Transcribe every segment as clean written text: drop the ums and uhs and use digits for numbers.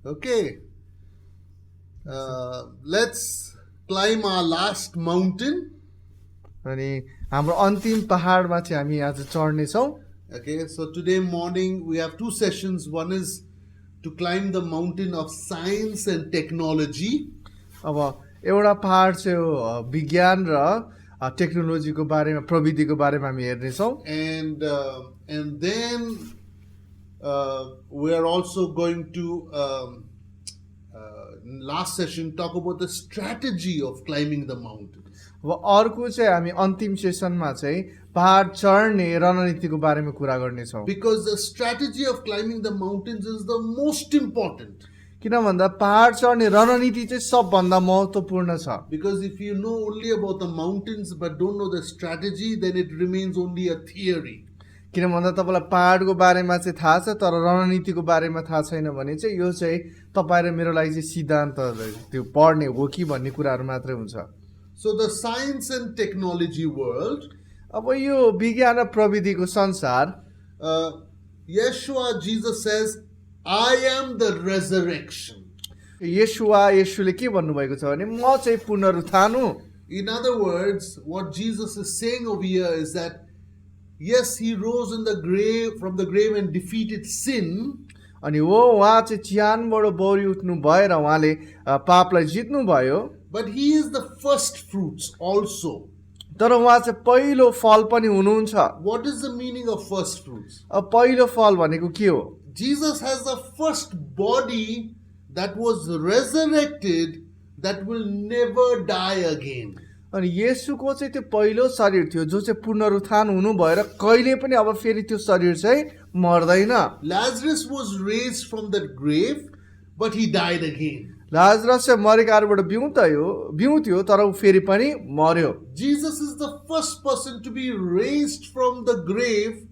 Okay, let's climb our last mountain. अनि हाम्रो अन्तिम पहाडमा चाहिँ हामी आज चढ्ने छौं. Okay, so today morning we have two sessions. One is to climb the mountain of science and technology. अब एउटा पहाड चाहिँ हो विज्ञान र टेक्नोलोजीको बारेमा प्रविधिको बारेमा हामी हेर्ने छौं. And then we are also going to last session talk about the strategy of climbing the mountain. अब अर्को चाहिँ हामी अन्तिम सेसनमा चाहिँ पहाड चढ्ने रणनीतिको बारेमा कुरा गर्ने छौं. Because the strategy of climbing the mountains is the most important. किन भन्दा पहाड चढ्ने रणनीति चाहिँ सबभन्दा महत्त्वपूर्ण छ. Because if you know only about the mountains but don't know the strategy, then it remains only a theory. किन भन्दा तपाईलाई पहाडको बारेमा चाहिँ थाहा छ तर रणनीतिको बारेमा थाहा छैन भने चाहिँ यो चाहिँ तपाईँ र मेरो लागि चाहिँ सिद्धान्त त्यो पढ्ने हो कि भन्ने कुराहरू मात्रै हुन्छ. So the science and technology world, अब यो विज्ञान र प्रविधिको संसार, Yeshua, Jesus says, I am the resurrection. येशूले के भन्नुभएको छ भने म चाहिँ पुनरुत्थान हुँ. In other words, what Jesus is saying over here is that yes, he rose in the grave from the grave and defeated sin. अनि हो उहाँ चाहिँ चिहानबाट बौरी उठ्नु भएर उहाँले पापलाई जित्नु भयो. But he is the first fruits also. तर उहाँ चाहिँ पहिलो फल पनि हुनुहुन्छ. What is the meaning of first fruits? अब पहिलो फल भनेको के हो? Jesus has the first body that was resurrected that will never die again. अनि येशूको चाहिँ त्यो पहिलो शरीर थियो जो चाहिँ पुनरुत्थान हुनु भएर कहिले पनि अब फेरि त्यो शरीर चाहिँ मर्दैन. Lazarus was raised from the grave, but he died again. Lazarus चाहिँ मरेकाबाट बिउँथ्यो तर ऊ फेरि पनि मर्यो. Jesus is the first person to be raised from the grave,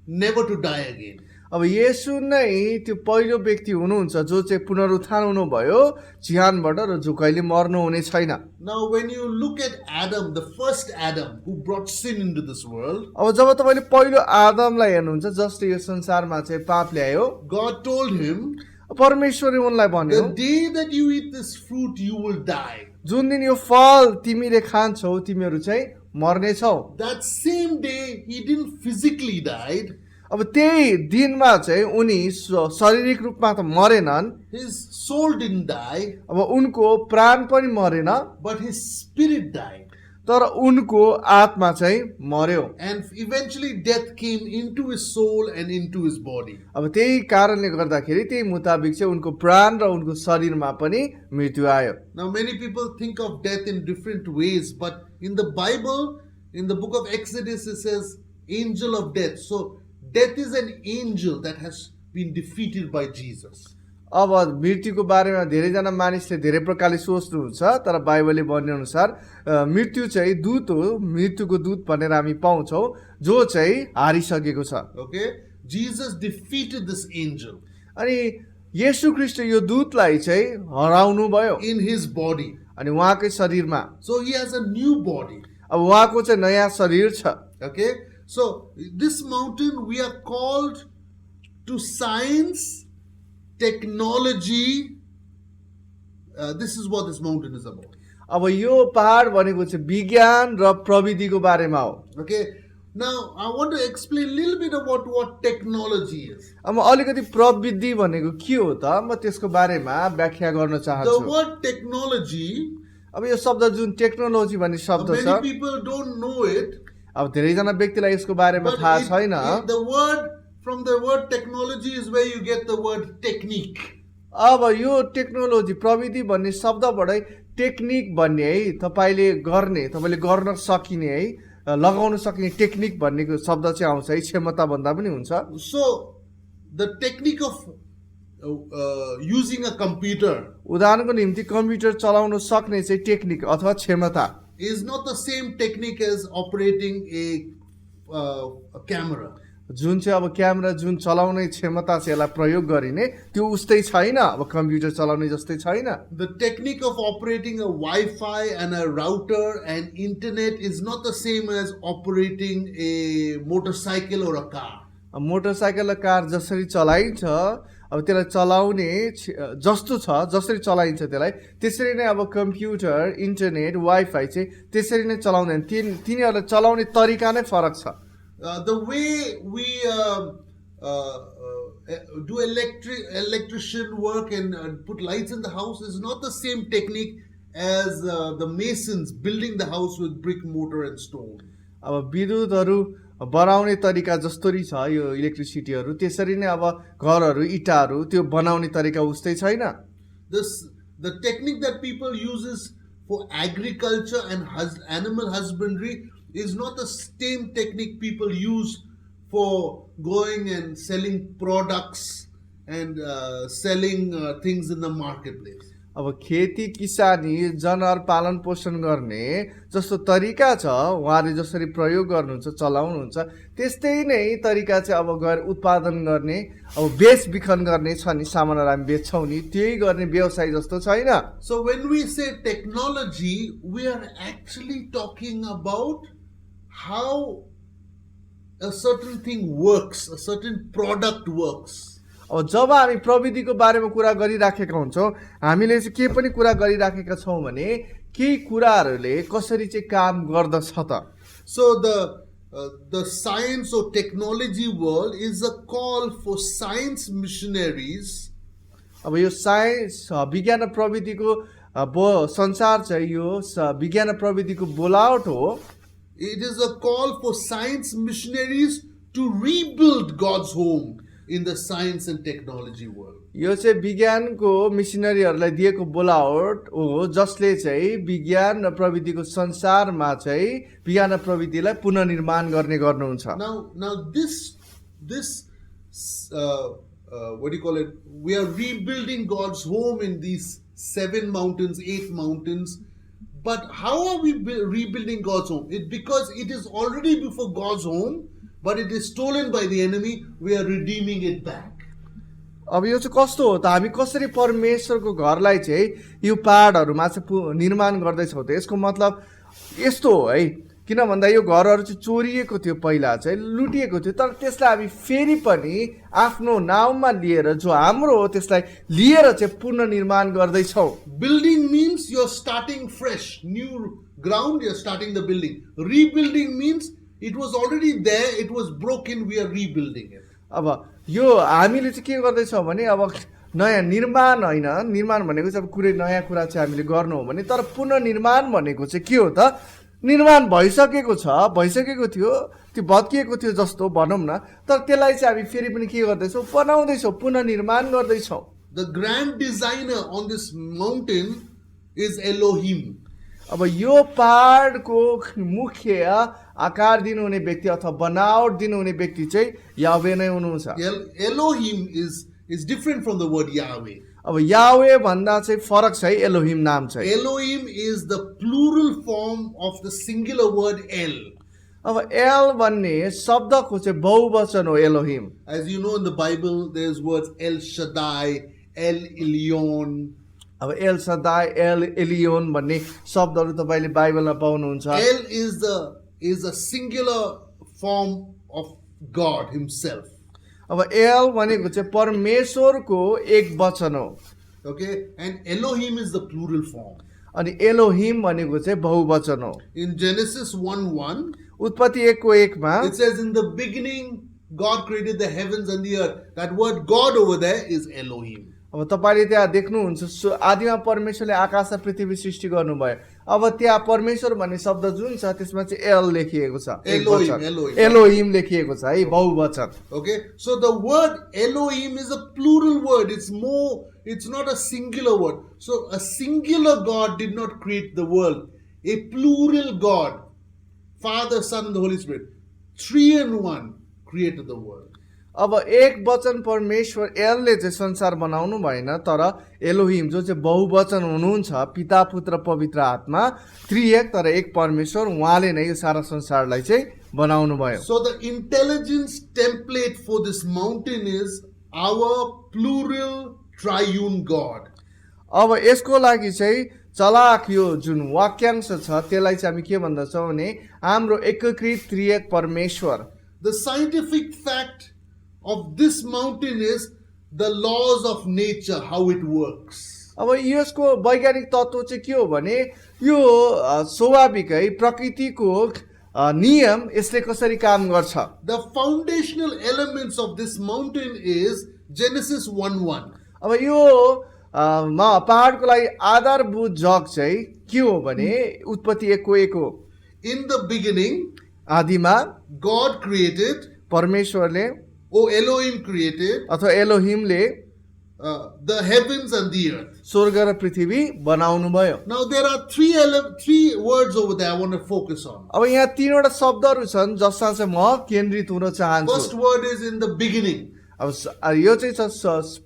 never to die again. अब येशू नै त्यो पहिलो व्यक्ति हुनुहुन्छ जो चाहिँ पुनरुत्थान हुनुभयो चिहानबाट र जो कहिले मर्नु हुने छैन. Now when you look at Adam, the first Adam who brought sin into this world, अब जब तपाईले पहिलो आदमलाई हेर्नुहुन्छ जसले यो संसारमा चाहिँ पाप ल्यायो, God told him, परमेश्वरले उनलाई भन्यो the day that you eat this fruit, you will die. जुन दिन यो फल तिमीले खान्छौ तिमीहरू चाहिँ मर्ने छौ. That same day, he didn't physically die. अब त्यही दिनमा चाहिँ उनी शारीरिक रूपमा त मरेनन्. His soul didn't die. अब उनको प्राण पनि मरेन But his spirit died. तर उनको आत्मा चाहिँ मर्यो. And eventually death came into his soul and into his body. अब त्यही कारणले गर्दाखेरि त्यही मुताबिक चाहिँ उनको प्राण र उनको शरीरमा पनि मृत्यु आयो. Now many people think of death in different ways, but in the Bible, in the book of Exodus, it says angel of death. So death is an angel that has been defeated by Jesus. अब मृत्युको बारेमा धेरैजना मानिसले धेरै प्रकारले सोच्नुहुन्छ तर बाइबलले भन्ने अनुसार मृत्यु चाहिँ दूत हो. मृत्युको दूत भनेर हामी पाउँछौँ जो चाहिँ हारिसकेको छ. Okay, Jesus defeated this angel अनि येशू ख्रीष्ट यो दूतलाई चाहिँ हराउनु भयो in his body. अनि उहाँकै शरीरमा. So he has a new body. अब उहाँको चाहिँ नयाँ शरीर छ. Okay, so this mountain we are called to science, technology. This is what this mountain is about. अब यो पहाड भनेको चाहिँ विज्ञान र प्रविधिको बारेमा हो. Okay, now I want to explain a little bit about what technology is. अब अलिकति प्रविधि भनेको के हो त म त्यसको बारेमा व्याख्या गर्न The चाहन्छु. word technology, अब यो शब्द जुन टेक्नोलोजी भन्ने शब्द छ many people don't know it. अब धेरैजना व्यक्तिलाई यसको बारेमा But थाहा छैन. the word from the word technology is where you get the word technique. अब यो टेक्नोलोजी प्रविधि भन्ने शब्दबाटै टेक्निक भन्ने है तपाईँले गर्न सकिने है लगाउन सकिने टेक्निक भन्ने शब्द चाहिँ आउँछ है. क्षमता भन्दा पनि हुन्छ. So the technique of using a computer उदाहरणको निम्ति कम्प्युटर चलाउन सक्ने चाहिँ टेक्निक अथवा क्षमता is not the same technique as operating a camera. जुन चाहिँ अब क्यामेरा जुन चलाउने क्षमता छ यसलाई प्रयोग गरिने त्यो उस्तै छैन. अब कम्प्युटर चलाउने जस्तै छैन. The technique of operating a Wi-Fi and a router and internet is not the same as operating a motorcycle or a car. Motorcycle र कार जसरी चलाइन्छ अब त्यसलाई चलाउने जस्तो छ, जसरी चलाइन्छ त्यसलाई त्यसरी नै अब कम्प्युटर, इन्टरनेट, वाइफाई चाहिँ त्यसरी नै चलाउँदैन। तिनीहरूलाई चलाउने तरिका नै फरक छ। The way we do electrician work and put lights in the house is not the same technique as the masons building the house with brick, mortar and stone. अब विद्युतहरू बनाउने तरिका जस्तोरी छ यो इलेक्ट्रिसिटीहरू, त्यसरी नै अब घरहरू, इँटाहरू त्यो बनाउने तरिका उस्तै छैन। The technique that people uses for agriculture and animal husbandry is not the same technique people use for going and selling products and selling things in the marketplace. अब खेती किसानी जनावर पालन पोषण गर्ने जस्तो तरिका छ, उहाँले जसरी प्रयोग गर्नुहुन्छ, चलाउनुहुन्छ, त्यस्तै नै तरिका चाहिँ अब गएर उत्पादन गर्ने, अब बेचबिखन गर्ने छ नि, सामानहरू हामी बेच्छौँ नि, त्यही गर्ने व्यवसाय जस्तो छैन। So when we say technology, we are actually talking about how a certain thing works, a certain product works. अब जब हामी प्रविधिको बारेमा कुरा गरिराखेका हुन्छौँ, हामीले चाहिँ के पनि कुरा गरिराखेका छौँ भने केही कुराहरूले कसरी चाहिँ काम गर्दछ त। So the science or technology world is a call for science missionaries. अब यो साइन्स विज्ञान र प्रविधिको संसार चाहिँ यो विज्ञान र प्रविधिको बोलावट हो। It is a call for science missionaries to rebuild God's home in the science and technology world. यो चाहिँ विज्ञानको मिसनरीहरूलाई दिएको बोलावट हो, जसले चाहिँ विज्ञान र प्रविधिको संसारमा चाहिँ विज्ञान र प्रविधिलाई पुनर्निर्माण गर्ने गर्नुहुन्छ। Now this what do you call it? We are rebuilding God's home in these 7 mountains, 8 mountains. But how are we rebuilding God's home? Because it is already before God's home, but it is stolen by the enemy. We are redeeming it back. अब यो चाहिँ कस्तो हो त, हामी कसरी परमेश्वरको घरलाई चाहिँ यो पहाडहरूमा चाहिँ निर्माण गर्दैछौँ त। यसको मतलब यस्तो हो है, किन भन्दा यो घरहरू चाहिँ चोरिएको थियो, पहिला चाहिँ लुटिएको थियो, तर त्यसलाई हामी फेरि पनि आफ्नो नाउँमा लिएर जो हाम्रो हो त्यसलाई लिएर चाहिँ पुनर्निर्माण गर्दैछौँ। Building means you're starting fresh, new ground, you're starting the building. Rebuilding means it was already there, it was broken, we are rebuilding it. अब यो हामीले चाहिँ के गर्दैछौँ भने अब नयाँ निर्माण होइन, निर्माण भनेको चाहिँ अब कुनै नयाँ कुरा चाहिँ हामीले गर्नु हो भने, तर पुनर्निर्माण भनेको चाहिँ के हो त, निर्माण भइसकेको छ, भइसकेको थियो, त्यो भत्किएको थियो जस्तो भनौँ न, तर त्यसलाई चाहिँ हामी फेरि पनि के गर्दैछौँ, बनाउँदैछौँ, पुनर्निर्माण गर्दैछौँ। The grand designer on this mountain is Elohim. अब यो पहाडको मुख्य आकार दिनुहुने व्यक्ति अथवा बनावट दिनुहुने व्यक्ति चाहिँ यावे नै हुनुहुन्छ। Elohim is different from the word Yahweh. अब यावे भन्दा चाहिँ फरक छ है एलोहिम नाम चाहिँ। Elohim is the plural form of the singular word El. अब एल भन्ने शब्दको चाहिँ बहुवचन हो Elohim. As you know in the Bible there's words El Shaddai, El Elyon. अब एल सदाई, एल एलियोन भन्ने शब्दहरू तपाईँले बाइबलमा पाउनुहुन्छ। El is a singular form of God himself. अब एल भनेको चाहिँ परमेश्वरको एक वचन हो। Okay, and Elohim is the plural form. अनि एलोहिम भनेको चाहिँ बहुवचन हो। In Genesis 1:1 उत्पत्ति 1:1 it says in the beginning God created the heavens and the earth. That word God over there is Elohim. अब तपाईँले त्यहाँ देख्नुहुन्छ आदिमा परमेश्वरले आकाश र पृथ्वी सृष्टि गर्नुभयो। अब त्यहाँ परमेश्वर भन्ने शब्द जुन छ त्यसमा चाहिँ एल लेखिएको छ, एलोहिम लेखिएको छ है, बहुवचन। Okay, so the word Elohim is a plural word. It's not a singular word. So a singular God did not create the world. A plural God, Father, Son and the Holy Spirit, 3 in 1 created the world. अब एक वचन परमेश्वर एलले चाहिँ संसार बनाउनु भएन, तर Elohim जो चाहिँ बहुवचन हुनुहुन्छ, पिता पुत्र पवित्र आत्मा त्रिएक तर एक परमेश्वर, उहाँले नै यो सारा संसारलाई चाहिँ बनाउनु भयो। So the intelligence template for this mountain is our plural triune God. अब यसको लागि चाहिँ चलाक यो जुन वाक्यांश छ त्यसलाई चाहिँ हामी के भन्दछौँ भने हाम्रो एकीकृत त्रिएक परमेश्वर। The scientific fact of this mountain is the laws of nature, how it works. अब यसको वैज्ञानिक तत्त्व चाहिँ के हो भने यो स्वाभाविकै प्रकृतिको नियम यसले कसरी काम गर्छ। The foundational elements of this mountain is Genesis 1:1. अब यो पहाडको लागि आधारभूत जग चाहिँ के हो भने उत्पत्ति 1:1 हो। In the beginning, आदिमा God created, परमेश्वरले Elohim created अथवा एलोहिमले the heavens and the earth. स्वर्ग र पृथ्वी बनाउनु भयो। Now there are three words over there I want to focus on. अब यहाँ तीनवटा शब्दहरू छन् जसमा चाहिँ म केन्द्रित हुन चाहन्छु। First word is in the beginning. अब यो चाहिँ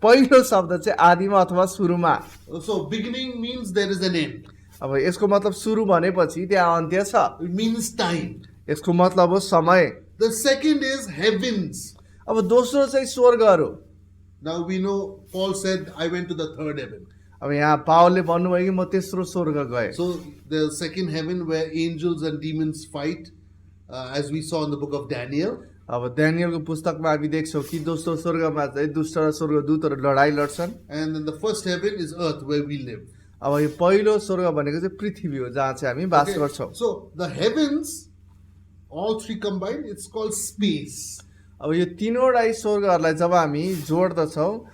पहिलो शब्द चाहिँ आदिमा अथवा सुरुमा। So beginning means there is an end. अब यसको मतलब सुरु भनेपछि त्यहाँ अन्त्य छ। It means time. यसको मतलब हो समय। The second is heavens. अब दोस्रो चाहिँ स्वर्गहरू। Now we know Paul said, I went to the third heaven. अब यहाँ पावलले भन्नुभयो कि म तेस्रो स्वर्ग गएँ। So the second heaven where angels and demons fight, as we saw in the book of Daniel. अब ड्यानियलको पुस्तकमा हामी देख्छौँ कि दोस्रो स्वर्गमा चाहिँ दुष्ट र स्वर्गदूतहरू लडाइँ लड्छन्। And then the first heaven is earth where we live. अब यो पहिलो स्वर्ग भनेको चाहिँ पृथ्वी हो जहाँ चाहिँ हामी बास गर्छौँ। So the heavens, all three combined, it's called space. अब यो तीनवटा स्वर्गहरूलाई जब हामी जोड्दछौँ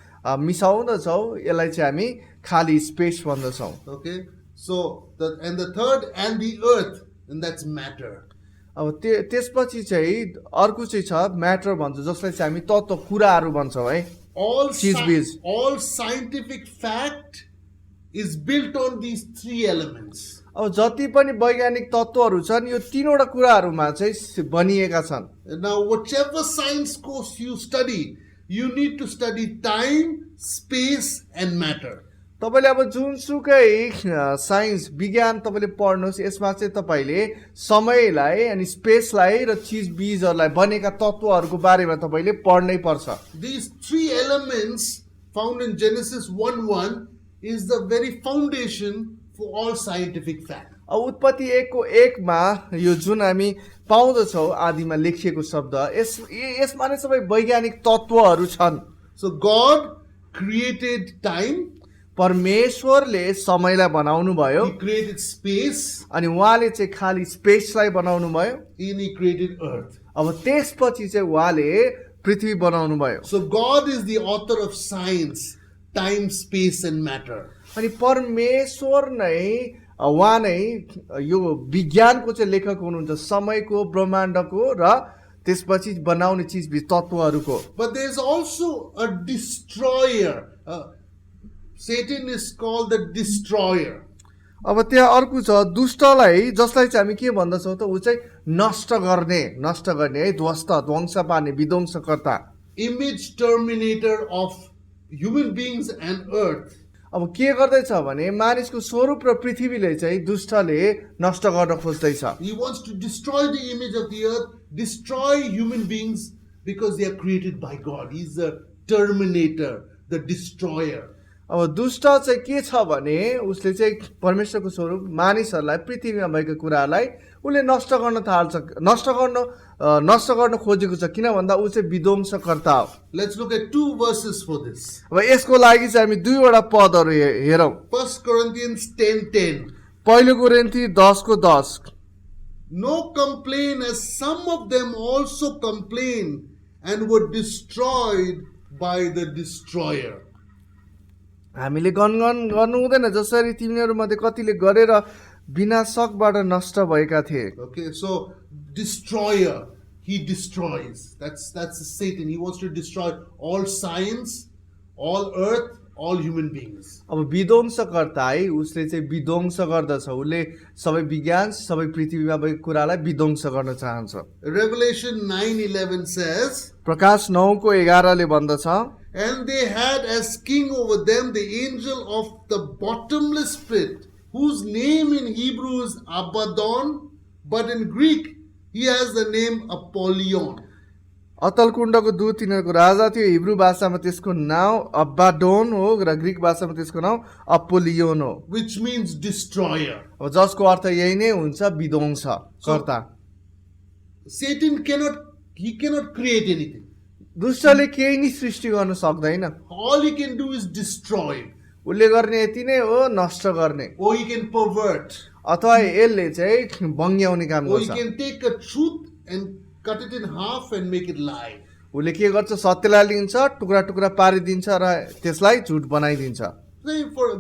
मिसाउँदछौँ यसलाई चाहिँ हामी खाली space भन्दछौँ। Okay, so the third and the earth, and that's matter. अब त्यसपछि चाहिँ अर्को चाहिँ छ म्याटर भन्छ जसलाई चाहिँ हामी तत्त्व कुराहरू भन्छौँ है। All scientific fact is built on these three elements. अब जति पनि वैज्ञानिक तत्त्वहरू छन् यो तीनवटा कुराहरूमा चाहिँ बनिएका छन्। Now whichever science course you study, you need to study time, space and matter. तपाईँले अब जुनसुकै साइन्स विज्ञान तपाईँले पढ्नुहोस् यसमा चाहिँ तपाईँले समयलाई अनि स्पेसलाई र चिजबिजहरूलाई बनेका तत्त्वहरूको बारेमा तपाईँले पढ्नै पर्छ। These three elements found in Genesis 1:1 is the very foundation for all scientific fact. अब उत्पत्ति 1:1 यो जुन हामी पाउँदछौँ आदिमा लेखिएको शब्द यसमा नै सबै वैज्ञानिक तत्त्वहरू छन्। So God created time. परमेश्वरले समयलाई बनाउनु भयो। He created space. अनि उहाँले चाहिँ खाली स्पेसलाई बनाउनु भयो। And he created earth. अब त्यसपछि चाहिँ उहाँले पृथ्वी बनाउनु भयो। So God is the author of science, time, space and matter. अनि परमेश्वर नै उहाँ नै यो विज्ञानको चाहिँ लेखक हुनुहुन्छ समयको ब्रह्माण्डको र त्यसपछि बनाउने चिज तत्त्वहरूको। But there is also a destroyer. Satan is called the destroyer. अब त्यहाँ अर्को छ दुष्टलाई जसलाई चाहिँ हामी के भन्दछौँ त ऊ चाहिँ नष्ट गर्ने है ध्वंस पार्ने विध्वंसकर्ता। Image terminator of human beings and earth. अब के गर्दैछ भने मानिसको स्वरूप र पृथ्वीले चाहिँ दुष्टले नष्ट गर्न खोज्दैछ। He wants to destroy the image of the earth, destroy human beings because they are created by God. He's the terminator, the destroyer. अब दुष्ट चाहिँ के छ भने उसले चाहिँ परमेश्वरको स्वरूप मानिसहरूलाई पृथ्वीमा भएका कुराहरूलाई उसले नष्ट गर्न खोजेको छ किन भन्दा ऊ चाहिँ विध्वंसकर्ता हो। Let's look at two verses for this. अब यसको लागि चाहिँ हामी दुईवटा पदहरू हेरौँ। 1 Corinthians 10:10. पहिलो कोरिन्थी 10:10 No complain as some of them also complained and were destroyed by the destroyer. हामीले गनगन गर्नु हुँदैन जसरी तिनीहरूमध्ये कतिले गरेर विनाशकबाट नष्ट भएका थिए। Okay, so destroyer, he destroys. That's Satan. He wants to destroy all science, all earth, all human beings. अब विध्वंसकर्ता है उसले चाहिँ विध्वंस गर्दछ उसले सबै विज्ञान सबै पृथ्वीमा भएको कुरालाई विध्वंस गर्न चाहन्छ। Revelation 9:11 says, प्रकाश 9:11 ले भन्दछ and they had as king over them the angel of the bottomless pit, whose name in Hebrew is Abaddon, but in Greek he has the name Apollyon. अतल कुण्डको दूत तिनीहरूको राजा थियो हिब्रू भाषामा त्यसको नाम अबाडोन हो र ग्रीक भाषामा त्यसको नाम अपोलियोन हो। Which means destroyer. अब जसको अर्थ यही नै हुन्छ विध्वंसकर्ता। Satan cannot create anything. दुष्टले केही नि सृष्टि गर्न सक्दैन। All he can do is destroy, उसले गर्ने यति नै हो, नष्ट गर्ने, or he can pervert, अथवा यसले चाहिँ भङ्ग्याउने काम or he गर्छ। can take a truth and cut it in half and make it lie. उसले के गर्छ, सत्यलाई लिन्छ, टुक्रा टुक्रा पारिदिन्छ र त्यसलाई झुट बनाइदिन्छ। Say for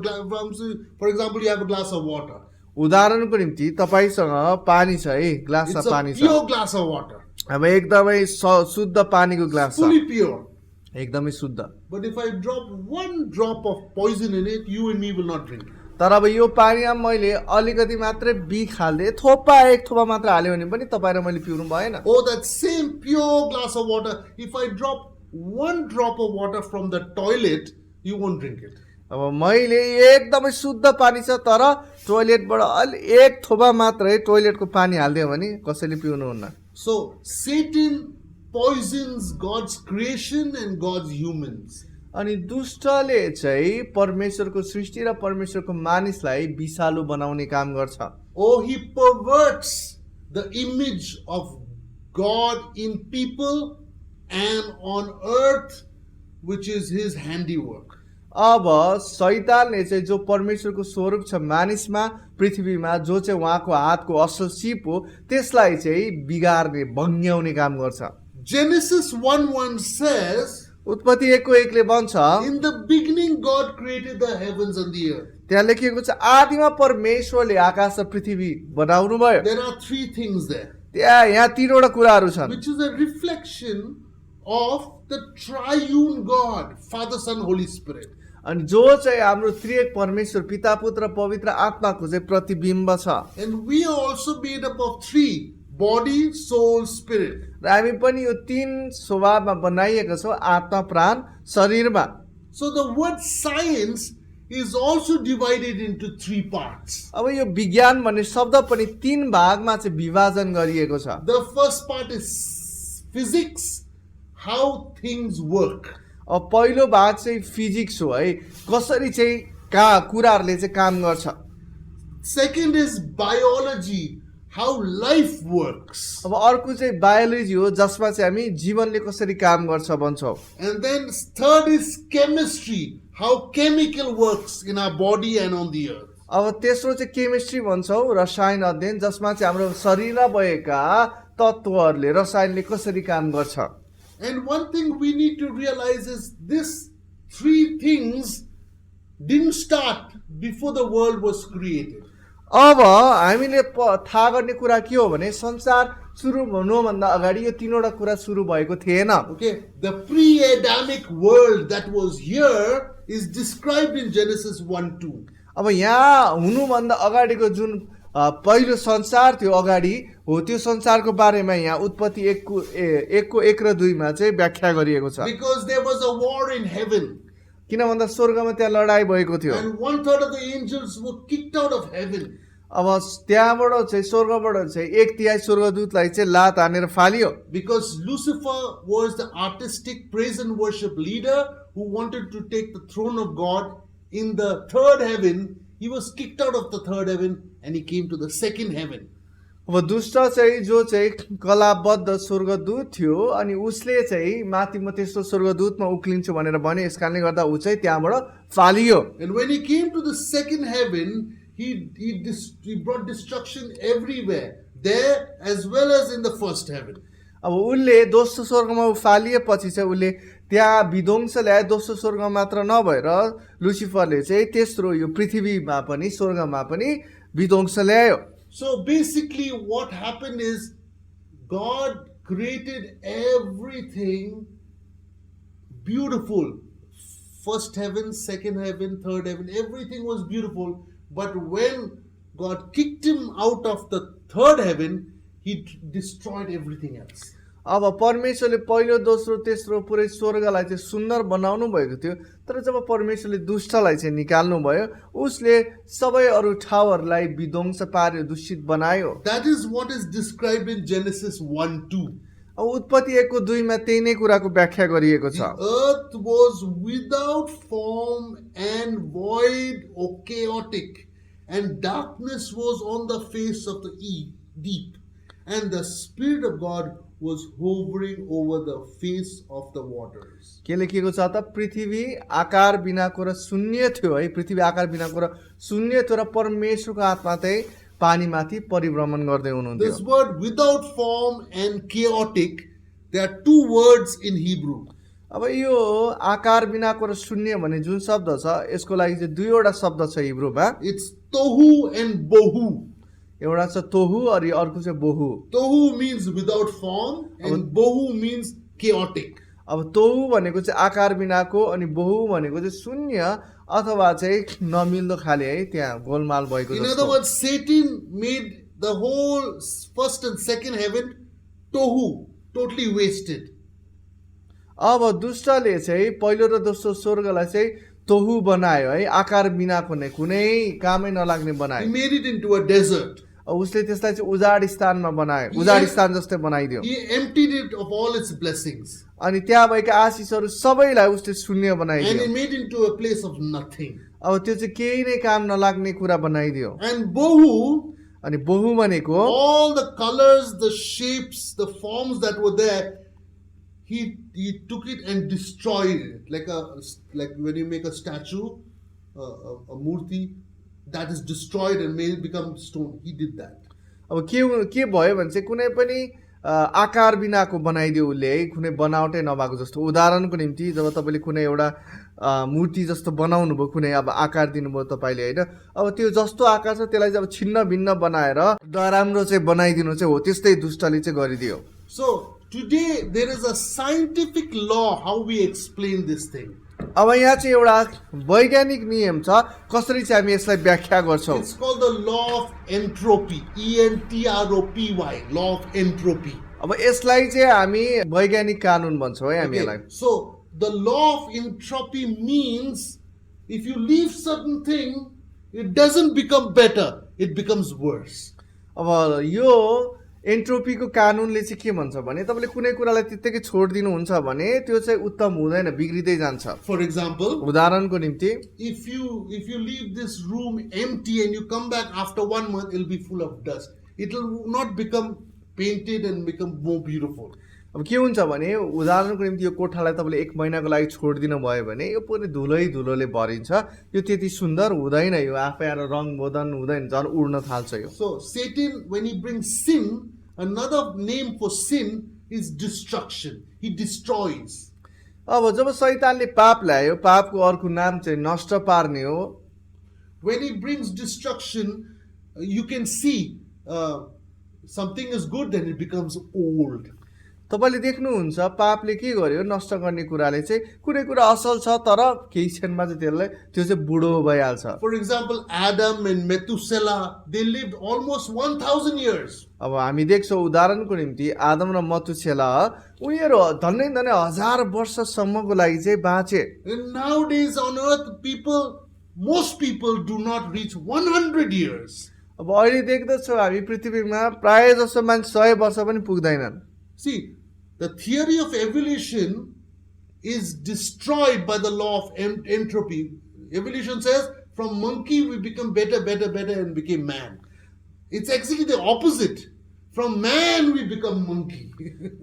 example, you have a glass of water. उदाहरणको निम्ति तपाईसँग पानी छ है, ग्लासमा It's a पानी छ, pure glass of water, अब एकदमै शुद्ध पानीको ग्लास छ, fully pure. एकदमै शुद्ध। But if I drop one drop of poison in it, you and me will not drink it. तर अब यो पानीमा मैले अलिकति मात्रै बिख हाल्दै, एक थोपा मात्र हाल्यो भने पनि तपाईँ र मैले पिउनु भएन। Oh, that same pure glass of water, if I drop one drop of water from the toilet, you won't drink it. अब मैले एकदमै शुद्ध पानी छ तर टोइलेटबाट एक थोपा मात्रै टोइलेटको पानी हालिदियो भने कसैले पिउनुहुन्न। So Satan poisons God's creation and God's humans. अनि दुष्टले चाहिँ परमेश्वरको सृष्टि र परमेश्वरको मानिसलाई विषालु बनाउने काम गर्छ। Oh, he perverts the image of God in people and on earth, which is his handiwork. अब शैतानले चाहिँ जो परमेश्वरको स्वरूप छ मानिसमा, पृथ्वीमा जो चाहिँ उहाँको हातको असल सिप हो, त्यसलाई चाहिँ बिगार्ने, भङ्ग्याउने काम गर्छ। Genesis 1:1 says, उत्पत्ति 1:1ले भन्छ, in the beginning God created the heavens and the earth. त्यहाँ लेखिएको छ, आदिमा परमेश्वरले आकाश र पृथ्वी बनाउनु भयो। There are three things there, यहाँ तीनवटा कुराहरू छन्, which is a reflection of the triune God, Father, Son, Holy Spirit. अनि जो चाहिँ हाम्रो त्रिएक परमेश्वर पिता पुत्र पवित्र आत्माको चाहिँ प्रतिबिम्ब छ। And we are also made up of three: body, soul, spirit. र हामी पनि यो तीन स्वभावमा बनाइएका छौँ, आत्मा, प्राण, शरीरमा। So the word science is also divided into three parts. अब यो विज्ञान भन्ने शब्द पनि तीन भागमा चाहिँ विभाजन गरिएको छ। The first part is physics, how things work. अब पहिलो भाग चाहिँ फिजिक्स हो है, कसरी चाहिँ कुराहरूले चाहिँ काम गर्छ। Second is biology, how life works. अब अर्को चाहिँ बायोलोजी हो, जसमा चाहिँ हामी जीवनले कसरी काम गर्छ भन्छौँ। And then third is chemistry, how chemical works in our body and on the earth. अब तेस्रो चाहिँ केमिस्ट्री भन्छौँ, रसायन अध्ययन, जसमा चाहिँ हाम्रो शरीरमा भएका तत्त्वहरूले, रसायनले कसरी काम गर्छ। And one thing we need to realize is this three things didn't start before the world was created. अब हामीले थाहा गर्ने कुरा के हो भने संसार सुरु हुनुभन्दा अगाडि यो तीनवटा कुरा सुरु भएको थिएन। Okay, the pre-Adamic world that was here is described in Genesis 1:2. अब यहाँ हुनुभन्दा अगाडिको जुन पहिलो संसार थियो अगाडि हो, त्यो संसारको बारेमा यहाँ उत्पत्ति 1:1 र 2 मा चाहिँ व्याख्या गरिएको छ। Because there was a war in heaven. किन भन्दा स्वर्गमा त्यहाँ लडाई भएको थियो। And 1/3 of the angels were kicked out of heaven. अब त्यहाँबाट चाहिँ स्वर्गबाट चाहिँ 1/3 स्वर्गदूतलाई चाहिँ लात हानेर फालियो। Because Lucifer was the artistic praise and worship leader who wanted to take the throne of God in the third heaven. He was kicked out of the third heaven and he came to the second heaven. अब दुष्ट चाहिँ जो चाहिँ कलाबद्ध स्वर्गदूत थियो अनि उसले चाहिँ माथि म तेस्रो स्वर्गदूतमा उक्लिन्छु भनेर भने, यसकारणले गर्दा ऊ चाहिँ त्यहाँबाट फालियो। And when he came to the second heaven, he brought destruction everywhere, there as well as in the first heaven. अब उसले दोस्रो स्वर्गमा फालिएपछि चाहिँ उसले त्यहाँ विध्वंस ल्याए। दोस्रो स्वर्गमा मात्र नभएर लुसिफरले चाहिँ तेस्रो यो पृथ्वीमा पनि स्वर्गमा पनि विध्वंस ल्यायो। So basically what happened is God created everything beautiful. First heaven, second heaven, third heaven, everything was beautiful. But when God kicked him out of the third heaven, he destroyed everything else. अब परमेश्वरले पहिलो दोस्रो तेस्रो पुरै स्वर्गलाई चाहिँ सुन्दर बनाउनु भएको थियो, तर जब परमेश्वरले दुष्टलाई चाहिँ निकाल्नु भयो, उसले सबै अरू ठाउँहरूलाई विध्वंस पार्यो, दूषित बनायो। That is what is described in Genesis 1:2. अब उत्पत्ति 1:2 मा त्यही नै कुराको व्याख्या गरिएको छ। The earth was without form and void or chaotic, and darkness was on the face of the deep, and the Spirit of God was hovering over the face of the waters. के लेखिएको छ त पृथ्वी आकार बिनाको र शून्य थियो है पृथ्वी आकार बिनाको र शून्य थियो र परमेश्वरको आत्मा चाहिँ पानीमाथि परिभ्रमण गर्दै हुनुहुन्थ्यो This word without form and chaotic, there are two words in Hebrew. अब यो आकार बिनाको र शून्य भन्ने जुन शब्द छ यसको लागि चाहिँ दुईवटा शब्द छ हिब्रूमा It's tohu and bohu. एउटा छ तोहु अनि अर्को चाहिँ बोहु Tohu means without form and bohu means chaotic. अब तोहु भनेको चाहिँ आकार बिनाको अनि बोहु भनेको चाहिँ शून्य अथवा चाहिँ नमिल्दो खाले है त्यहाँ गोलमाल भएको In जस्तो other words, Satan made the whole first and second heaven tohu, totally wasted. अब दुष्टले चाहिँ पहिलो र दोस्रो स्वर्गलाई चाहिँ तोहु बनायो है आकार बिनाको नै कुनै कामै नलाग्ने He बनायो made it into a desert. अब उसले त्यसलाई चाहिँ उजाड स्थानमा बनायो उजाड स्थान जस्तै बनाइदियो He emptied it of all its blessings. अनि त्यहाँ भएका आशिषहरू सबैलाई उसले शून्य And बनाइदियो he made it into a place of nothing. अब त्यो चाहिँ केही नै काम नलाग्ने कुरा बनाइदियो And bohu, अनि बोहु भनेको all the colors, the shapes, the forms that were there, he took it and destroyed it. Like when you make a statue, a murti, that is destroyed and made become stone. He did that. अब के भयो भने चाहिँ कुनै पनि आकार बिनाको बनाइदियो उसले है कुनै बनावटै नभएको जस्तो उदाहरणको निम्ति जब तपाईँले कुनै एउटा मूर्ति जस्तो बनाउनु भयो कुनै अब आकार दिनुभयो तपाईँले होइन अब त्यो जस्तो आकार छ त्यसलाई चाहिँ अब छिन्न भिन्न बनाएर नराम्रो चाहिँ बनाइदिनु चाहिँ हो त्यस्तै दुष्टले चाहिँ गरिदियो So today there is a scientific law how we explain this thing. अब यहाँ चाहिँ एउटा वैज्ञानिक नियम छ कसरी चाहिँ हामी यसलाई व्याख्या गर्छौँ It's called the law of entropy. ENTROPY. Law of entropy. अब यसलाई चाहिँ हामी वैज्ञानिक कानुन भन्छौँ है हामी यसलाई So the law of entropy means if you leave certain thing, it doesn't become better, it becomes worse. अब यो एन्ट्रोपीको कानुनले चाहिँ के भन्छ भने तपाईँले कुनै कुरालाई त्यत्तिकै छोडिदिनुहुन्छ भने त्यो चाहिँ उत्तम हुँदैन बिग्रिँदै जान्छ For example, उदाहरणको निम्ति if you leave this room empty and you come back after 1 month, it'll be full of dust. It will not become painted and become more beautiful. अब के हुन्छ भने उदाहरणको निम्ति यो कोठालाई तपाईँले 1 महिनाको लागि छोडिदिनु भयो भने यो पुरै धुलोले भरिन्छ यो त्यति सुन्दर हुँदैन यो आफै आएर रङ बोधन हुँदैन झन् उड्न थाल्छ यो So Satan, when he brings sin, another name for sin is destruction. He destroys. अब जब शैतानले पाप ल्यायो पापको अर्को नाम चाहिँ नष्ट पार्ने हो When he brings destruction, you can see something is good, then it becomes old. तपाईँले देख्नुहुन्छ पापले के गर्यो नष्ट गर्ने कुराले चाहिँ कुनै कुरा असल छ तर केही क्षणमा चाहिँ त्यसलाई त्यो चाहिँ बुढो भइहाल्छ For example, Adam and Methuselah, they lived almost 1,000 years. अब हामी देख्छौँ उदाहरणको निम्ति आदम र मथुसेला उनीहरू धन्नै 1000 वर्षसम्मको लागि चाहिँ बाँचे And nowadays on earth, most people do not reach 100 years. अब अहिले देख्दछौँ हामी पृथ्वीमा प्राय जसो मान्छे 100 वर्ष पनि पुग्दैनन् See, the theory of evolution is destroyed by the law of entropy. Evolution says from monkey we become better and became man. It's actually the opposite. From man we become monkey.